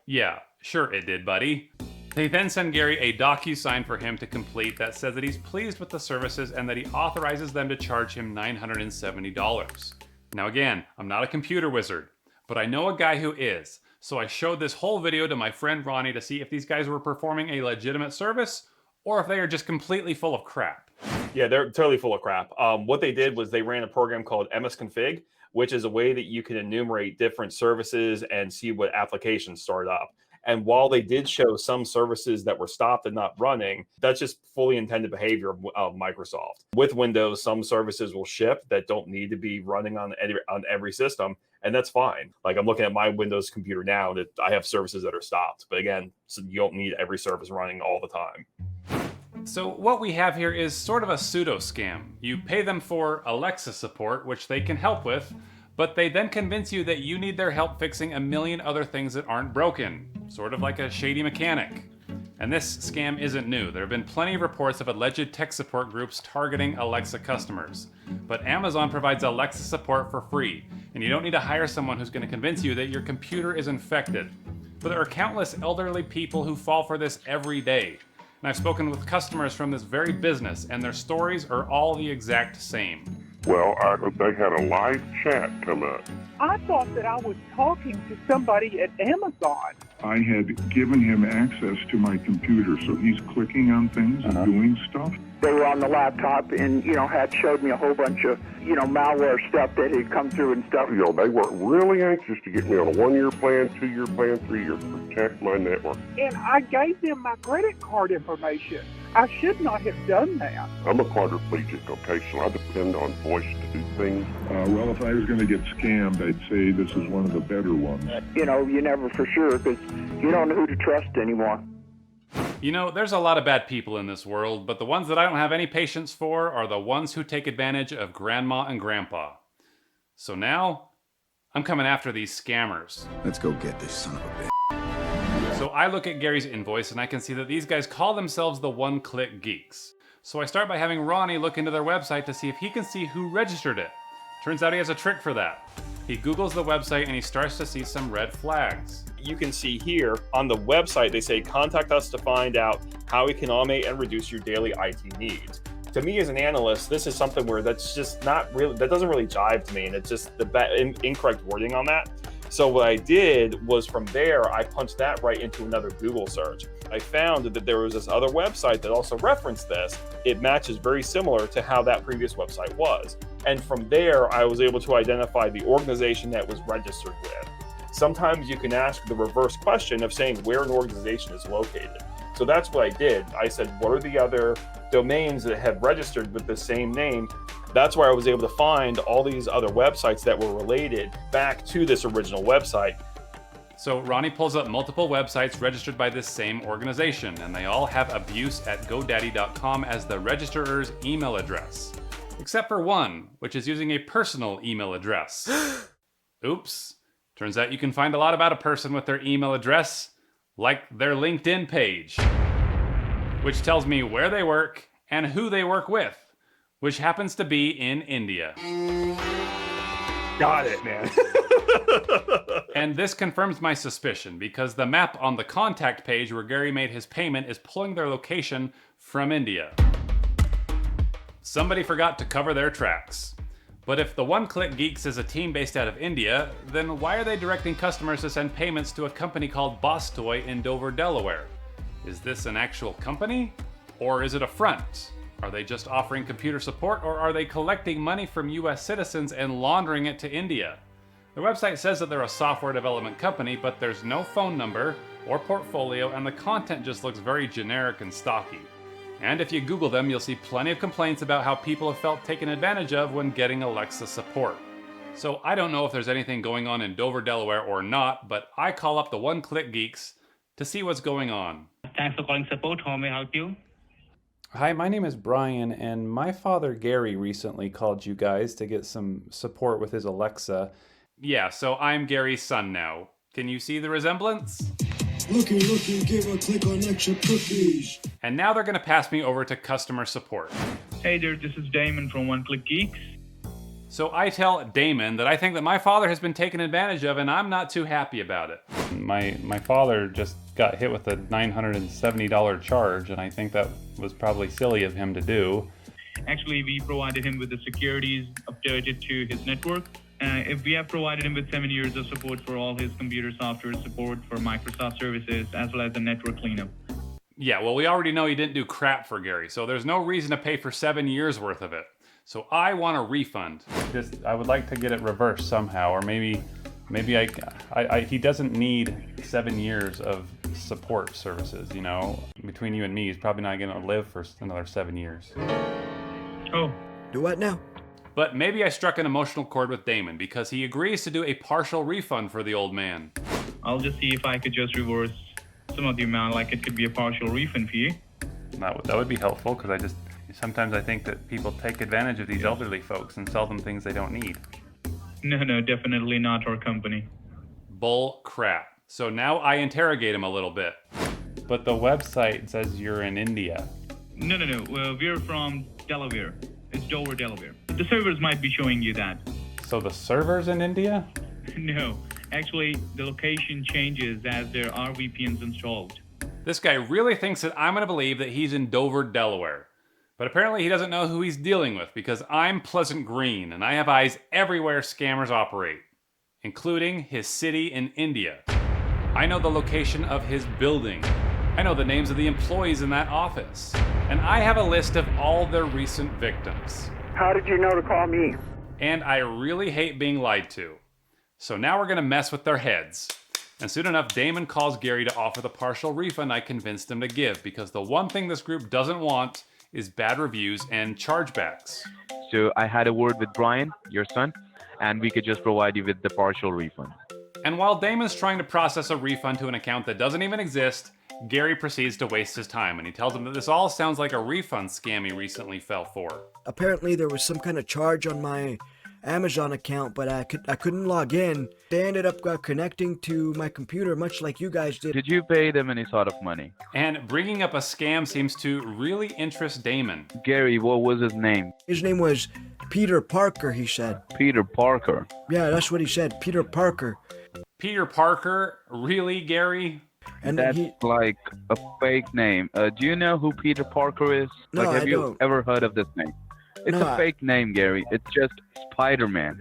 M: Yeah, sure it did, buddy. They then send Gary a DocuSign for him to complete that says that he's pleased with the services and that he authorizes them to charge him $970. Now again, I'm not a computer wizard, but I know a guy who is. So I showed this whole video to my friend Ronnie to see if these guys were performing a legitimate service or if they are just completely full of crap.
X: Yeah, they're totally full of crap. What they did was they ran a program called msconfig, which is a way that you can enumerate different services and see what applications start up. And while they did show some services that were stopped and not running, that's just fully intended behavior of Microsoft. With Windows, some services will ship that don't need to be running on every system, and that's fine. Like I'm looking at my Windows computer now that I have services that are stopped. But again, so you don't need every service running all the time.
M: So what we have here is sort of a pseudo scam. You pay them for Alexa support, which they can help with, but they then convince you that you need their help fixing a million other things that aren't broken, sort of like a shady mechanic. And this scam isn't new. There have been plenty of reports of alleged tech support groups targeting Alexa customers. But Amazon provides Alexa support for free, and you don't need to hire someone who's going to convince you that your computer is infected. But there are countless elderly people who fall for this every day. And I've spoken with customers from this very business, and their stories are all the exact same.
T: Well, they had a live chat come up.
D: I thought that I was talking to somebody at Amazon.
T: I had given him access to my computer, so he's clicking on things and doing stuff.
D: They were on the laptop and, had showed me a whole bunch of, malware stuff that had come through and stuff.
T: They were really anxious to get me on a 1-year plan, 2-year plan, 3-year to protect my network.
D: And I gave them my credit card information. I should not have done that.
T: I'm a quadriplegic, okay, so I depend on voice to do things. Well, if I was going to get scammed, I'd say this is one of the better ones.
D: You never for sure, because you don't know who to trust anymore.
M: There's a lot of bad people in this world, but the ones that I don't have any patience for are the ones who take advantage of grandma and grandpa. So now, I'm coming after these scammers.
F: Let's go get this son of a bitch.
M: So I look at Gary's invoice and I can see that these guys call themselves the One-Click Geeks. So I start by having Ronnie look into their website to see if he can see who registered it. Turns out he has a trick for that. He Googles the website and he starts to see some red flags.
X: You can see here on the website, they say, contact us to find out how we can automate and reduce your daily IT needs. To me as an analyst, this is something where that's just not really, that doesn't really jive to me, and it's just the incorrect wording on that. So what I did was from there, I punched that right into another Google search. I found that there was this other website that also referenced this. It matches very similar to how that previous website was. And from there, I was able to identify the organization that was registered with. Sometimes you can ask the reverse question of saying where an organization is located. So that's what I did. I said, what are the other domains that have registered with the same name? That's where I was able to find all these other websites that were related back to this original website.
M: So Ronnie pulls up multiple websites registered by this same organization, and they all have abuse@godaddy.com as the registrar's email address. Except for one, which is using a personal email address. Oops. Turns out you can find a lot about a person with their email address, like their LinkedIn page, which tells me where they work and who they work with, which happens to be in India.
X: Got it, man.
M: And this confirms my suspicion, because the map on the contact page where Gary made his payment is pulling their location from India. Somebody forgot to cover their tracks. But if the One-Click Geeks is a team based out of India, then why are they directing customers to send payments to a company called Boss Toy in Dover, Delaware? Is this an actual company? Or is it a front? Are they just offering computer support, or are they collecting money from US citizens and laundering it to India? Their website says that they're a software development company, but there's no phone number or portfolio, and the content just looks very generic and stocky. And if you Google them, you'll see plenty of complaints about how people have felt taken advantage of when getting Alexa support. So I don't know if there's anything going on in Dover, Delaware or not, but I call up the One-Click Geeks to see what's going on.
I: Thanks for calling support. How may I help you?
M: Hi, my name is Brian, and my father Gary recently called you guys to get some support with his Alexa. Yeah, so I'm Gary's son now. Can you see the resemblance?
B: Looky, give a click on extra cookies.
M: And now they're going to pass me over to customer support.
I: Hey there, this is Damon from One-Click Geeks.
M: So I tell Damon that I think that my father has been taken advantage of, and I'm not too happy about it. My father just got hit with a $970 charge, and I think that was probably silly of him to do.
I: Actually, we provided him with the securities updated to his network. If we have provided him with 7 years of support for all his computer software support for Microsoft services, as well as the network cleanup.
M: Yeah, well, we already know he didn't do crap for Gary, so there's no reason to pay for 7 years worth of it. So I want a refund. I would like to get it reversed somehow, or maybe he doesn't need 7 years of support services, you know? Between you and me, he's probably not gonna live for another 7 years.
I: Oh.
B: Do what now?
M: But maybe I struck an emotional chord with Damon, because he agrees to do a partial refund for the old man.
I: I'll just see if I could just reverse some of the amount, like it could be a partial refund for you.
M: That would be helpful, because sometimes I think that people take advantage of these elderly folks and sell them things they don't need.
I: No, definitely not our company.
M: Bull crap. So now I interrogate him a little bit. but the website says you're in India.
I: No. We're from Delaware. It's Dover, Delaware. The servers might be showing you that.
M: So the server's in India?
I: No. Actually, the location changes as there are VPNs installed.
M: This guy really thinks that I'm gonna believe that he's in Dover, Delaware. But apparently he doesn't know who he's dealing with because I'm Pleasant Green and I have eyes everywhere scammers operate, including his city in India. I know the location of his building. I know the names of the employees in that office. And I have a list of all their recent victims.
D: How did you know to call me?
M: And I really hate being lied to. So now we're gonna mess with their heads. And soon enough, Damon calls Gary to offer the partial refund I convinced him to give, because the one thing this group doesn't want is bad reviews and chargebacks.
C: So I had a word with Brian, your son, and we could just provide you with the partial refund.
M: And while Damon's trying to process a refund to an account that doesn't even exist, Gary proceeds to waste his time, and he tells him that this all sounds like a refund scam he recently fell for.
B: Apparently there was some kind of charge on my Amazon account, but I couldn't log in. They ended up connecting to my computer, much like you guys did.
C: Did you pay them any sort of money?
M: And bringing up a scam seems to really interest Damon.
C: Gary, what was his name?
B: His name was Peter Parker, he said.
C: Peter Parker?
B: Yeah, that's what he said, Peter Parker.
M: Peter Parker? Really, Gary?
B: And
C: that's like a fake name. Do you know who Peter Parker is?
B: No,
C: like, have
B: I
C: you
B: don't.
C: ever heard of this name? It's a fake name, Gary. It's just Spider-Man.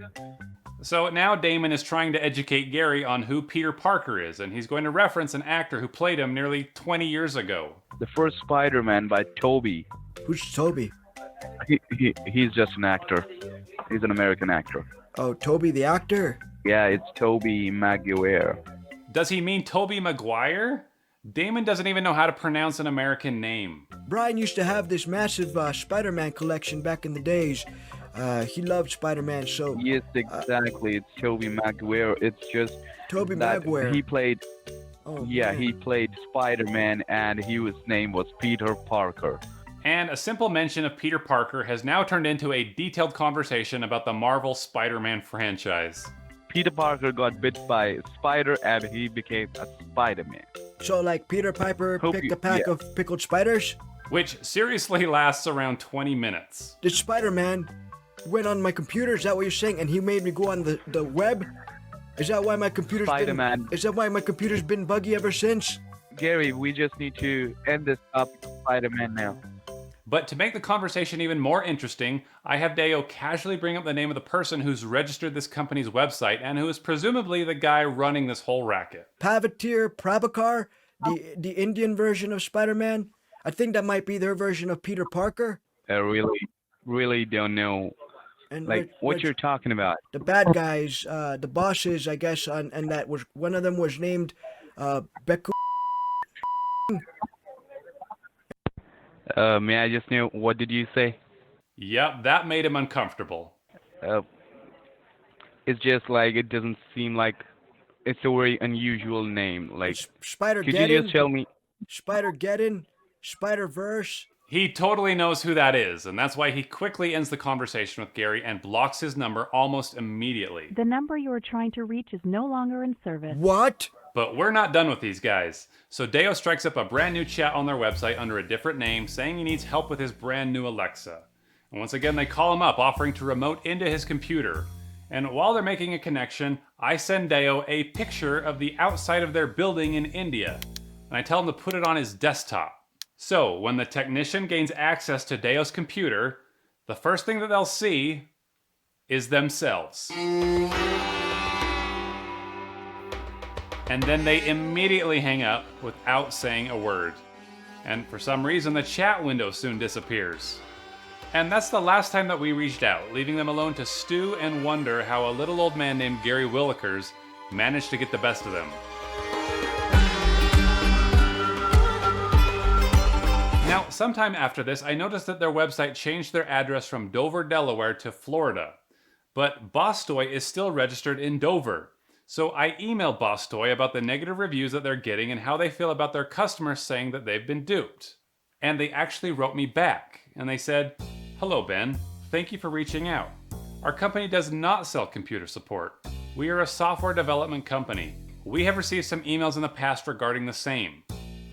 M: So now Damon is trying to educate Gary on who Peter Parker is, and he's going to reference an actor who played him nearly 20 years ago.
C: The first Spider-Man by Tobey.
B: Who's Tobey?
C: He's just an actor. He's an American actor.
B: Oh, Tobey the actor?
C: Yeah, it's Tobey Maguire.
M: Does he mean Tobey Maguire? Damon doesn't even know how to pronounce an American name.
B: Brian used to have this massive Spider-Man collection back in the days. He loved Spider-Man, so...
C: Yes, exactly. It's Tobey Maguire. It's just...
B: Tobey Maguire.
C: He played...
B: Oh,
C: yeah,
B: man.
C: he played Spider-Man, and his name was Peter Parker.
M: And a simple mention of Peter Parker has now turned into a detailed conversation about the Marvel Spider-Man franchise.
C: Peter Parker got bit by a spider, and he became a Spider-Man.
B: So, like, Peter Piper picked a pack of pickled spiders?
M: Which seriously lasts around 20 minutes.
B: Did Spider-Man went on my computer? Is that what you're saying? And he made me go on the web? Is that why my computer's been buggy ever since?
C: Gary, we just need to end this up with Spider-Man now.
M: But to make the conversation even more interesting, I have Deo casually bring up the name of the person who's registered this company's website and who is presumably the guy running this whole racket.
B: Pavatir Prabhakar, the Indian version of Spider-Man. I think that might be their version of Peter Parker.
C: I really don't know.
B: And
C: like what you're talking about.
B: The bad guys, the bosses, I guess, and that was one of them was named Beku.
C: May I just know, what did you say?
M: Yep, that made him uncomfortable.
C: It's just like, it doesn't seem like it's a very unusual name. Like,
B: Spider-Geddon?
C: Could you just tell me?
B: Spider-Geddon? Spider-Verse?
M: He totally knows who that is, and that's why he quickly ends the conversation with Gary and blocks his number almost immediately.
J: The number you are trying to reach is no longer in service.
B: What?
M: But we're not done with these guys. So Deo strikes up a brand new chat on their website under a different name, saying he needs help with his brand new Alexa. And once again, they call him up, offering to remote into his computer. And while they're making a connection, I send Deo a picture of the outside of their building in India. And I tell him to put it on his desktop. So when the technician gains access to Deo's computer, the first thing that they'll see is themselves. And then they immediately hang up without saying a word. And for some reason, the chat window soon disappears. And that's the last time that we reached out, leaving them alone to stew and wonder how a little old man named Gary Willikers managed to get the best of them. Now, sometime after this, I noticed that their website changed their address from Dover, Delaware to Florida. But Bostoy is still registered in Dover. So I emailed Bostoy about the negative reviews that they're getting and how they feel about their customers saying that they've been duped. And they actually wrote me back, and they said, "Hello, Ben. Thank you for reaching out. Our company does not sell computer support. We are a software development company. We have received some emails in the past regarding the same.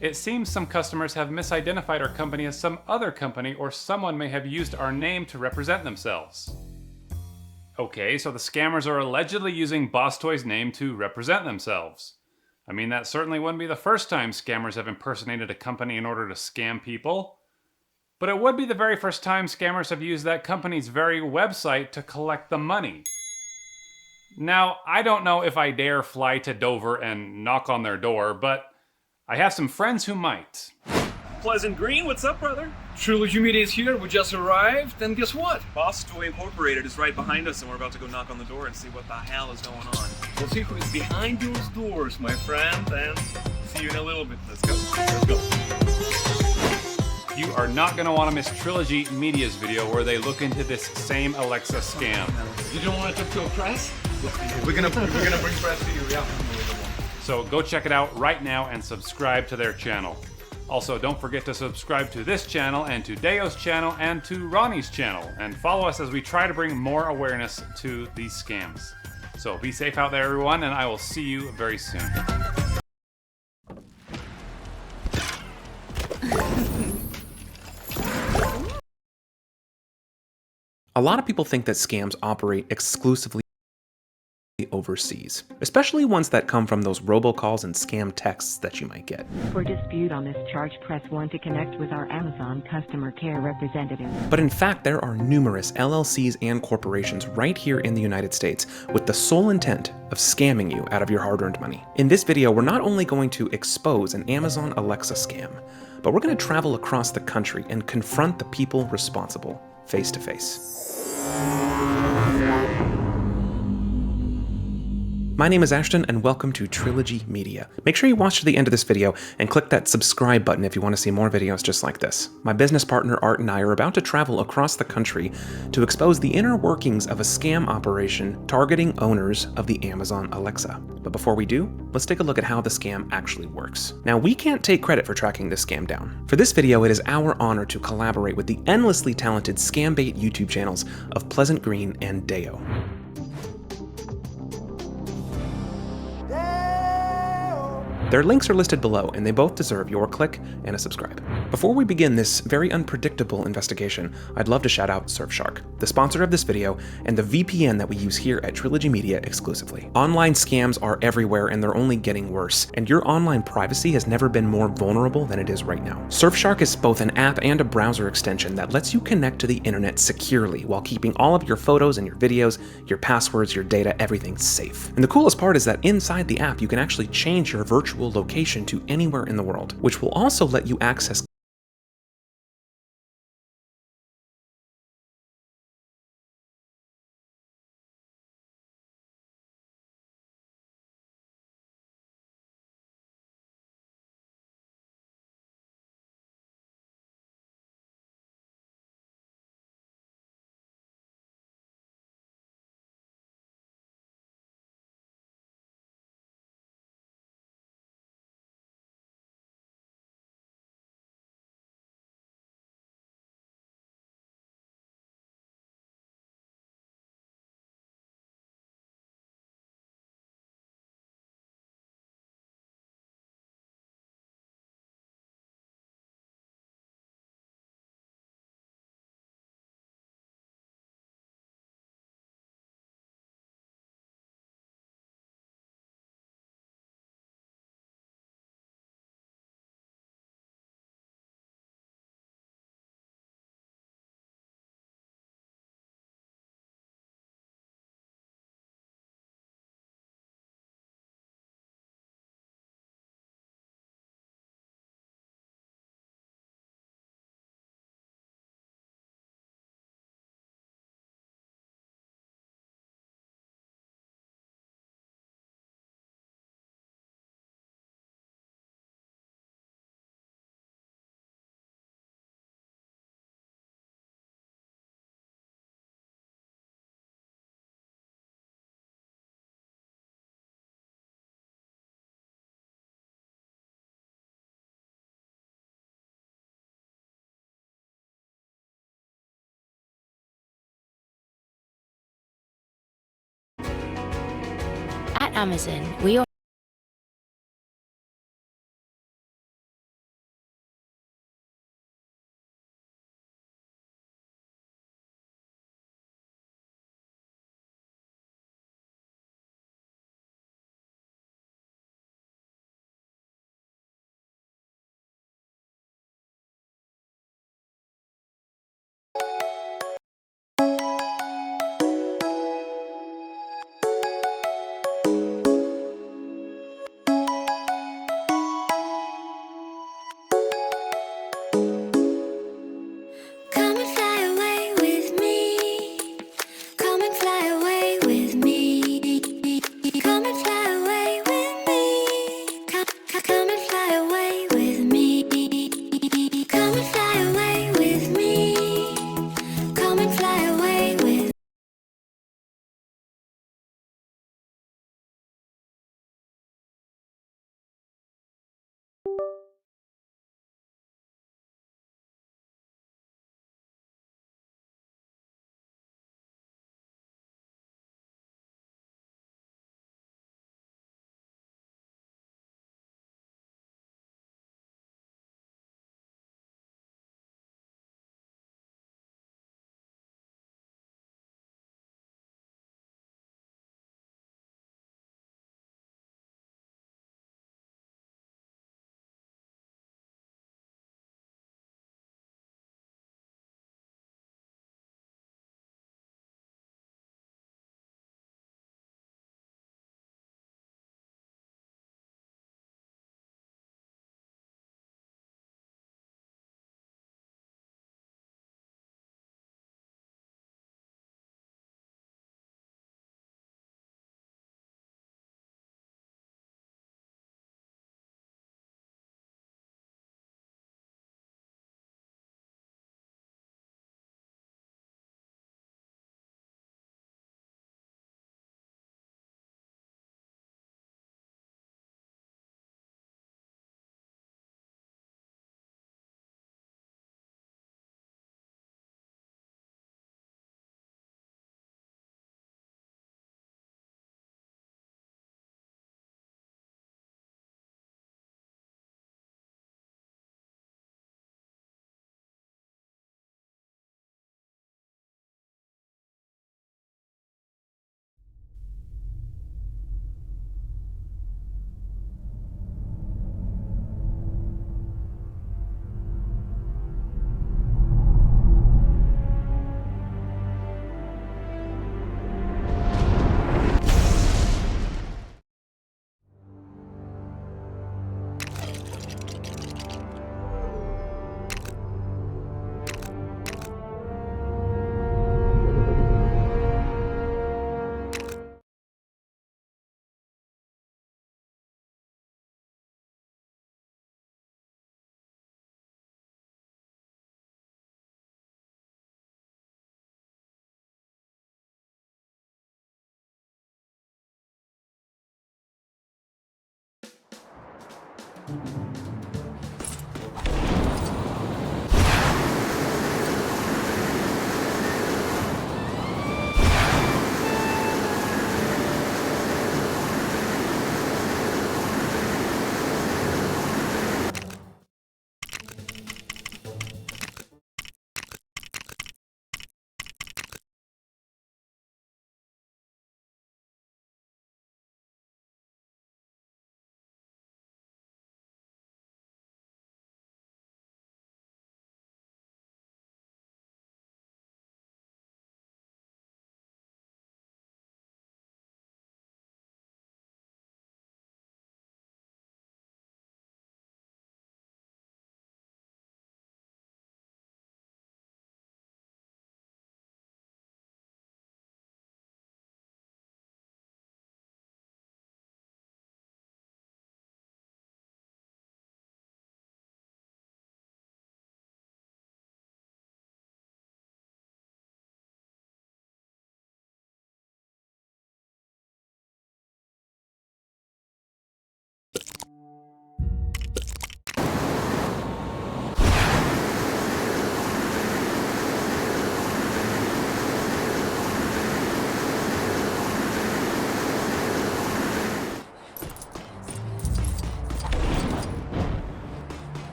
M: It seems some customers have misidentified our company as some other company, or someone may have used our name to represent themselves. Okay, so the scammers are allegedly using Boss Toy's name to represent themselves. I mean, that certainly wouldn't be the first time scammers have impersonated a company in order to scam people. But it would be the very first time scammers have used that company's very website to collect the money. Now, I don't know if I dare fly to Dover and knock on their door, but I have some friends who might.
K: Pleasant Green, what's up, brother? Trilogy Media is here. We just arrived, and guess what? Boss Toy Incorporated is right behind us, and we're about to go knock on the door and see what the hell is going on. We'll see who is behind those doors, my friend, and see you in a little bit. Let's go. Let's go.
M: You are not going to want to miss Trilogy Media's video where they look into this same Alexa scam.
K: You don't want to talk to a press? We're gonna bring press to you, yeah.
M: So go check it out right now and subscribe to their channel. Also, don't forget to subscribe to this channel and to Deo's channel and to Ronnie's channel, and follow us as we try to bring more awareness to these scams. So be safe out there, everyone, and I will see you very soon.
L: A lot of people think that scams operate exclusively overseas, especially ones that come from those robocalls and scam texts that you might get.
J: For dispute on this charge, press 1 to connect with our Amazon customer care representative.
L: But in fact, there are numerous LLCs and corporations right here in the United States with the sole intent of scamming you out of your hard-earned money. In this video, we're not only going to expose an Amazon Alexa scam, but we're going to travel across the country and confront the people responsible face to face. My name is Ashton, and welcome to Trilogy Media. Make sure you watch to the end of this video and click that subscribe button if you want to see more videos just like this. My business partner Art and I are about to travel across the country to expose the inner workings of a scam operation targeting owners of the Amazon Alexa. But before we do, let's take a look at how the scam actually works. Now, we can't take credit for tracking this scam down. For this video, it is our honor to collaborate with the endlessly talented scam bait YouTube channels of Pleasant Green and Deo. Their links are listed below, and they both deserve your click and a subscribe. Before we begin this very unpredictable investigation, I'd love to shout out Surfshark, the sponsor of this video, and the VPN that we use here at Trilogy Media exclusively. Online scams are everywhere, and they're only getting worse, and your online privacy has never been more vulnerable than it is right now. Surfshark is both an app and a browser extension that lets you connect to the internet securely while keeping all of your photos and your videos, your passwords, your data, everything safe. And the coolest part is that inside the app, you can actually change your virtual location to anywhere in the world, which will also let you access
O: At Amazon, we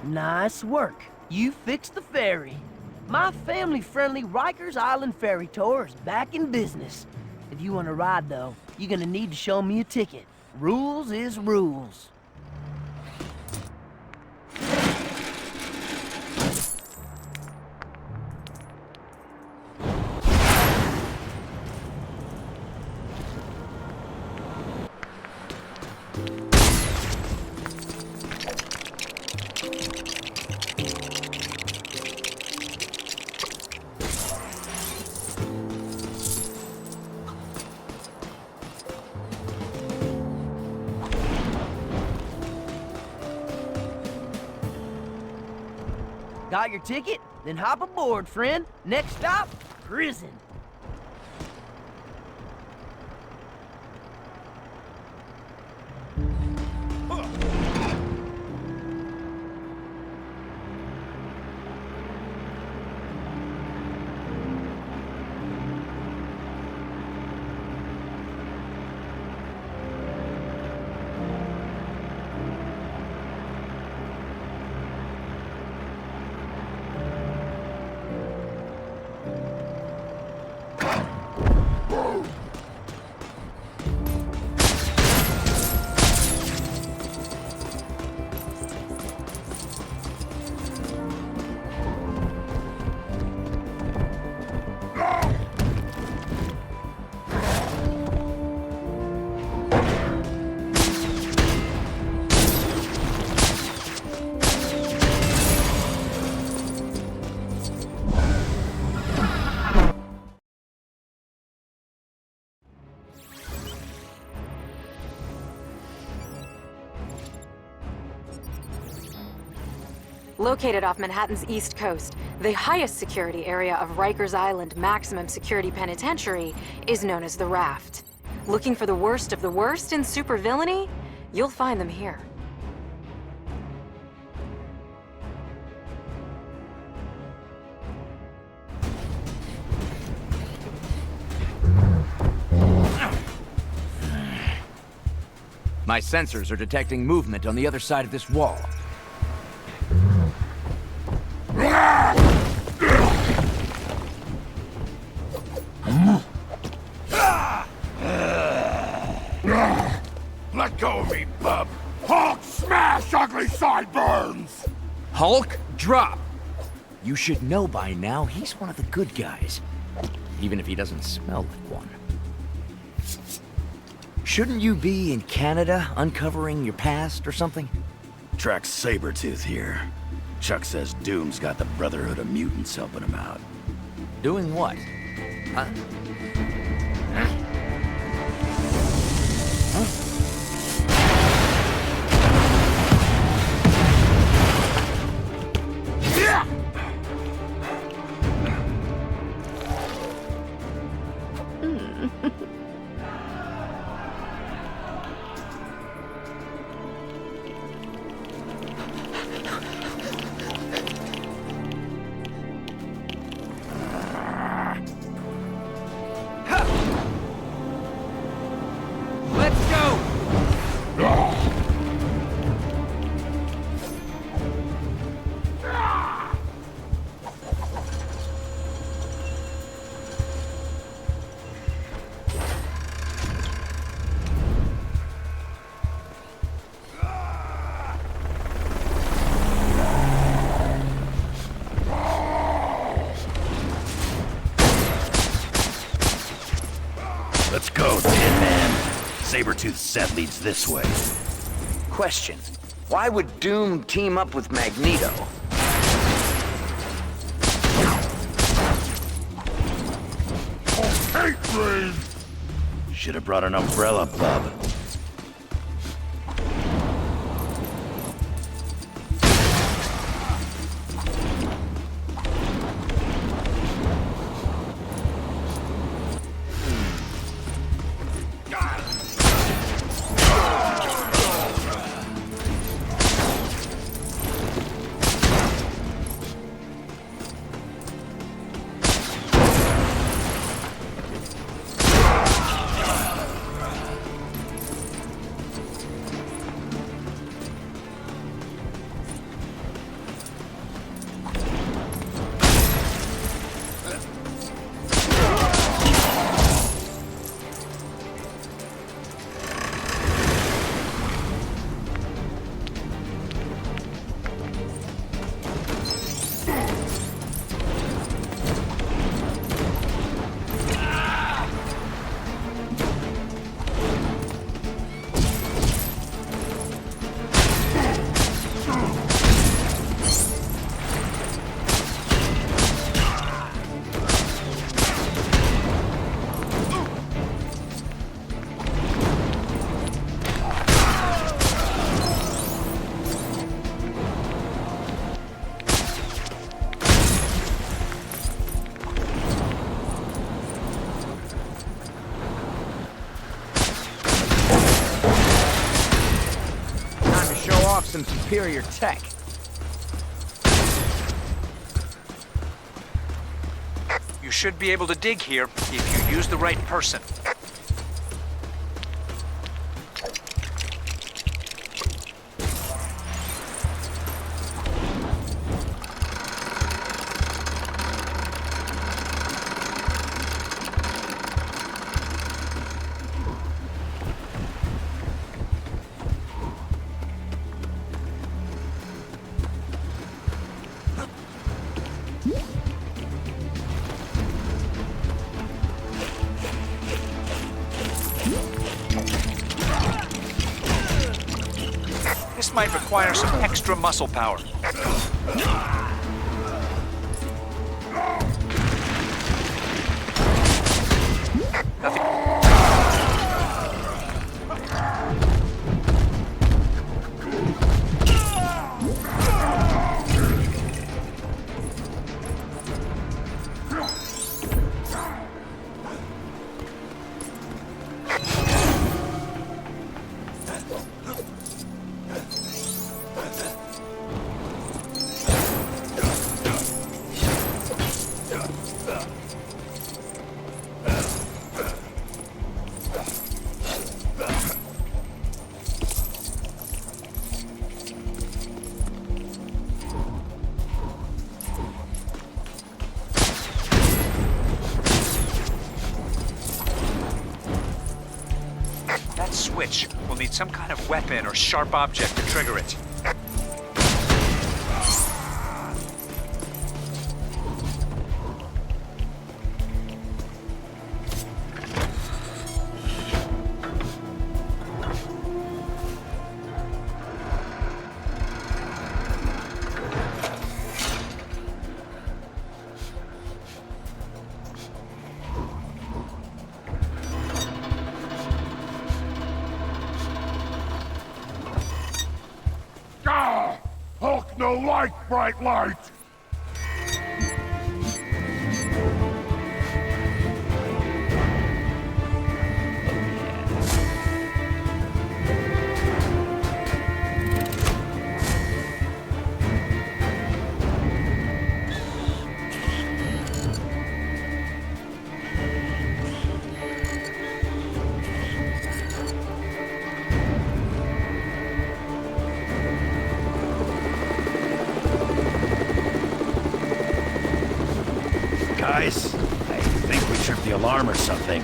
N: Nice work. You fixed the ferry. My family-friendly Rikers Island ferry tour is back in business. If you want to ride, though, you're gonna need to show me a ticket. Rules is rules. Got your ticket? Then hop aboard, friend. Next stop, prison.
O: Located off Manhattan's East Coast, the highest security area of Rikers Island Maximum Security Penitentiary is known as the Raft. Looking for the worst of the worst in supervillainy? You'll find them here.
P: My sensors are detecting movement on the other side of this wall.
G: Let go of me, bub! Hulk smash, ugly sideburns!
P: Hulk, drop! You should know by now he's one of the good guys. Even if he doesn't smell like one. Shouldn't you be in Canada uncovering your past or something? Track Sabretooth here. Chuck says Doom's got the Brotherhood of Mutants helping him out. Doing what? Huh? Let's go, Tin Man. Sabretooth's set leads this way.
Q: Question. Why would Doom team up with Magneto?
P: Hate rain! Should have brought an umbrella, bub.
Q: Some superior tech.
R: You should be able to dig here if you use the right person. This might require some extra muscle power. Switch. We'll need some kind of weapon or sharp object to trigger it.
T: no light, bright light!
P: Guys, I think we tripped the alarm or something.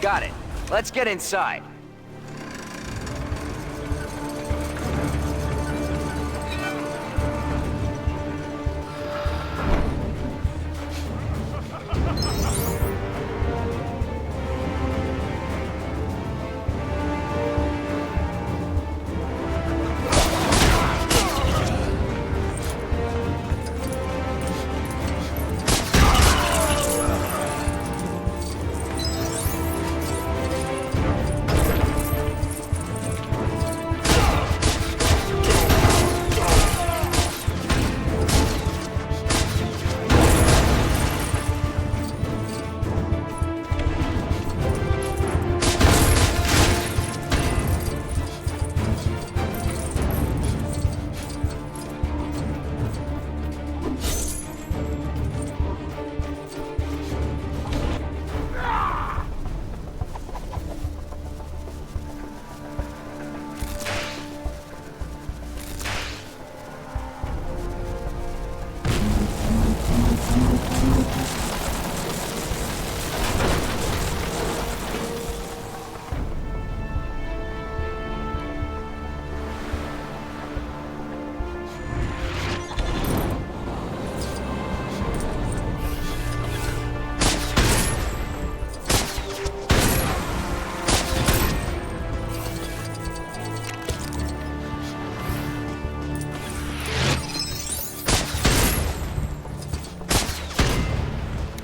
Q: Got it. Let's get inside.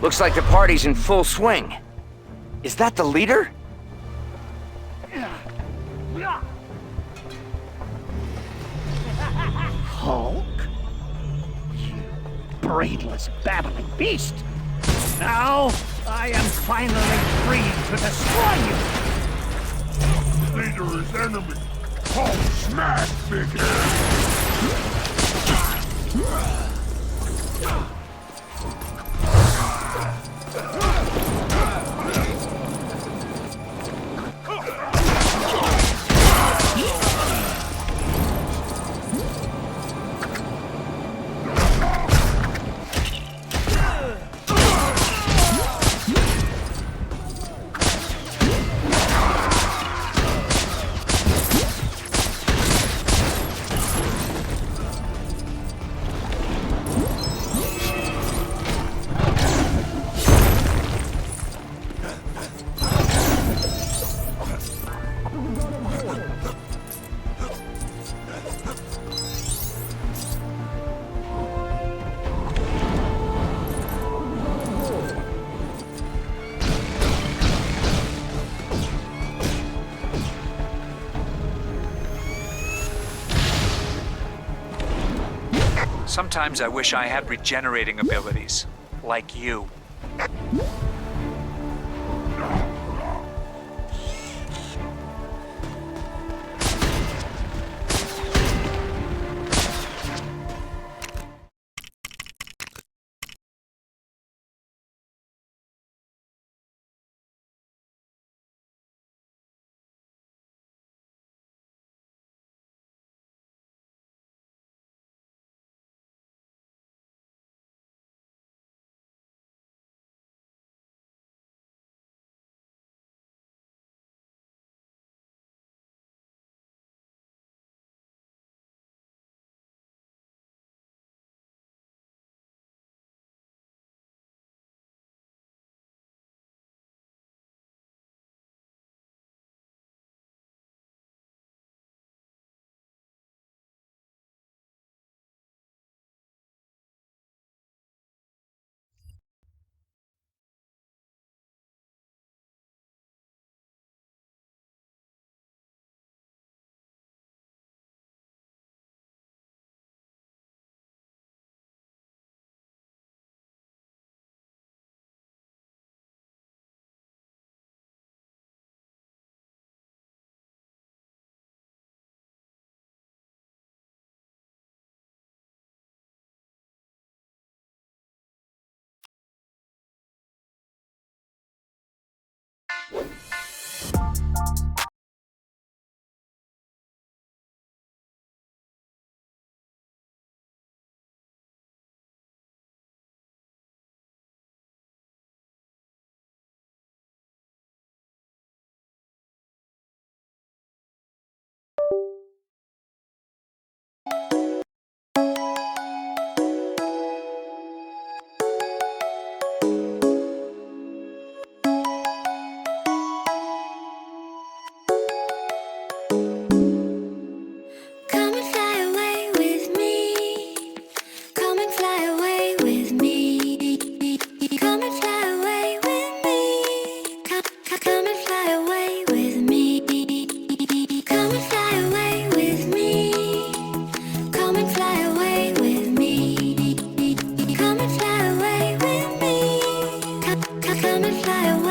Q: Looks like the party's in full swing. Is that the leader?
S: brainless, babbling beast! Now, I am finally free to destroy you!
T: Leader is enemy! Talk smack, big head!
R: Sometimes I wish I had regenerating abilities, like you.
U: Come and fly away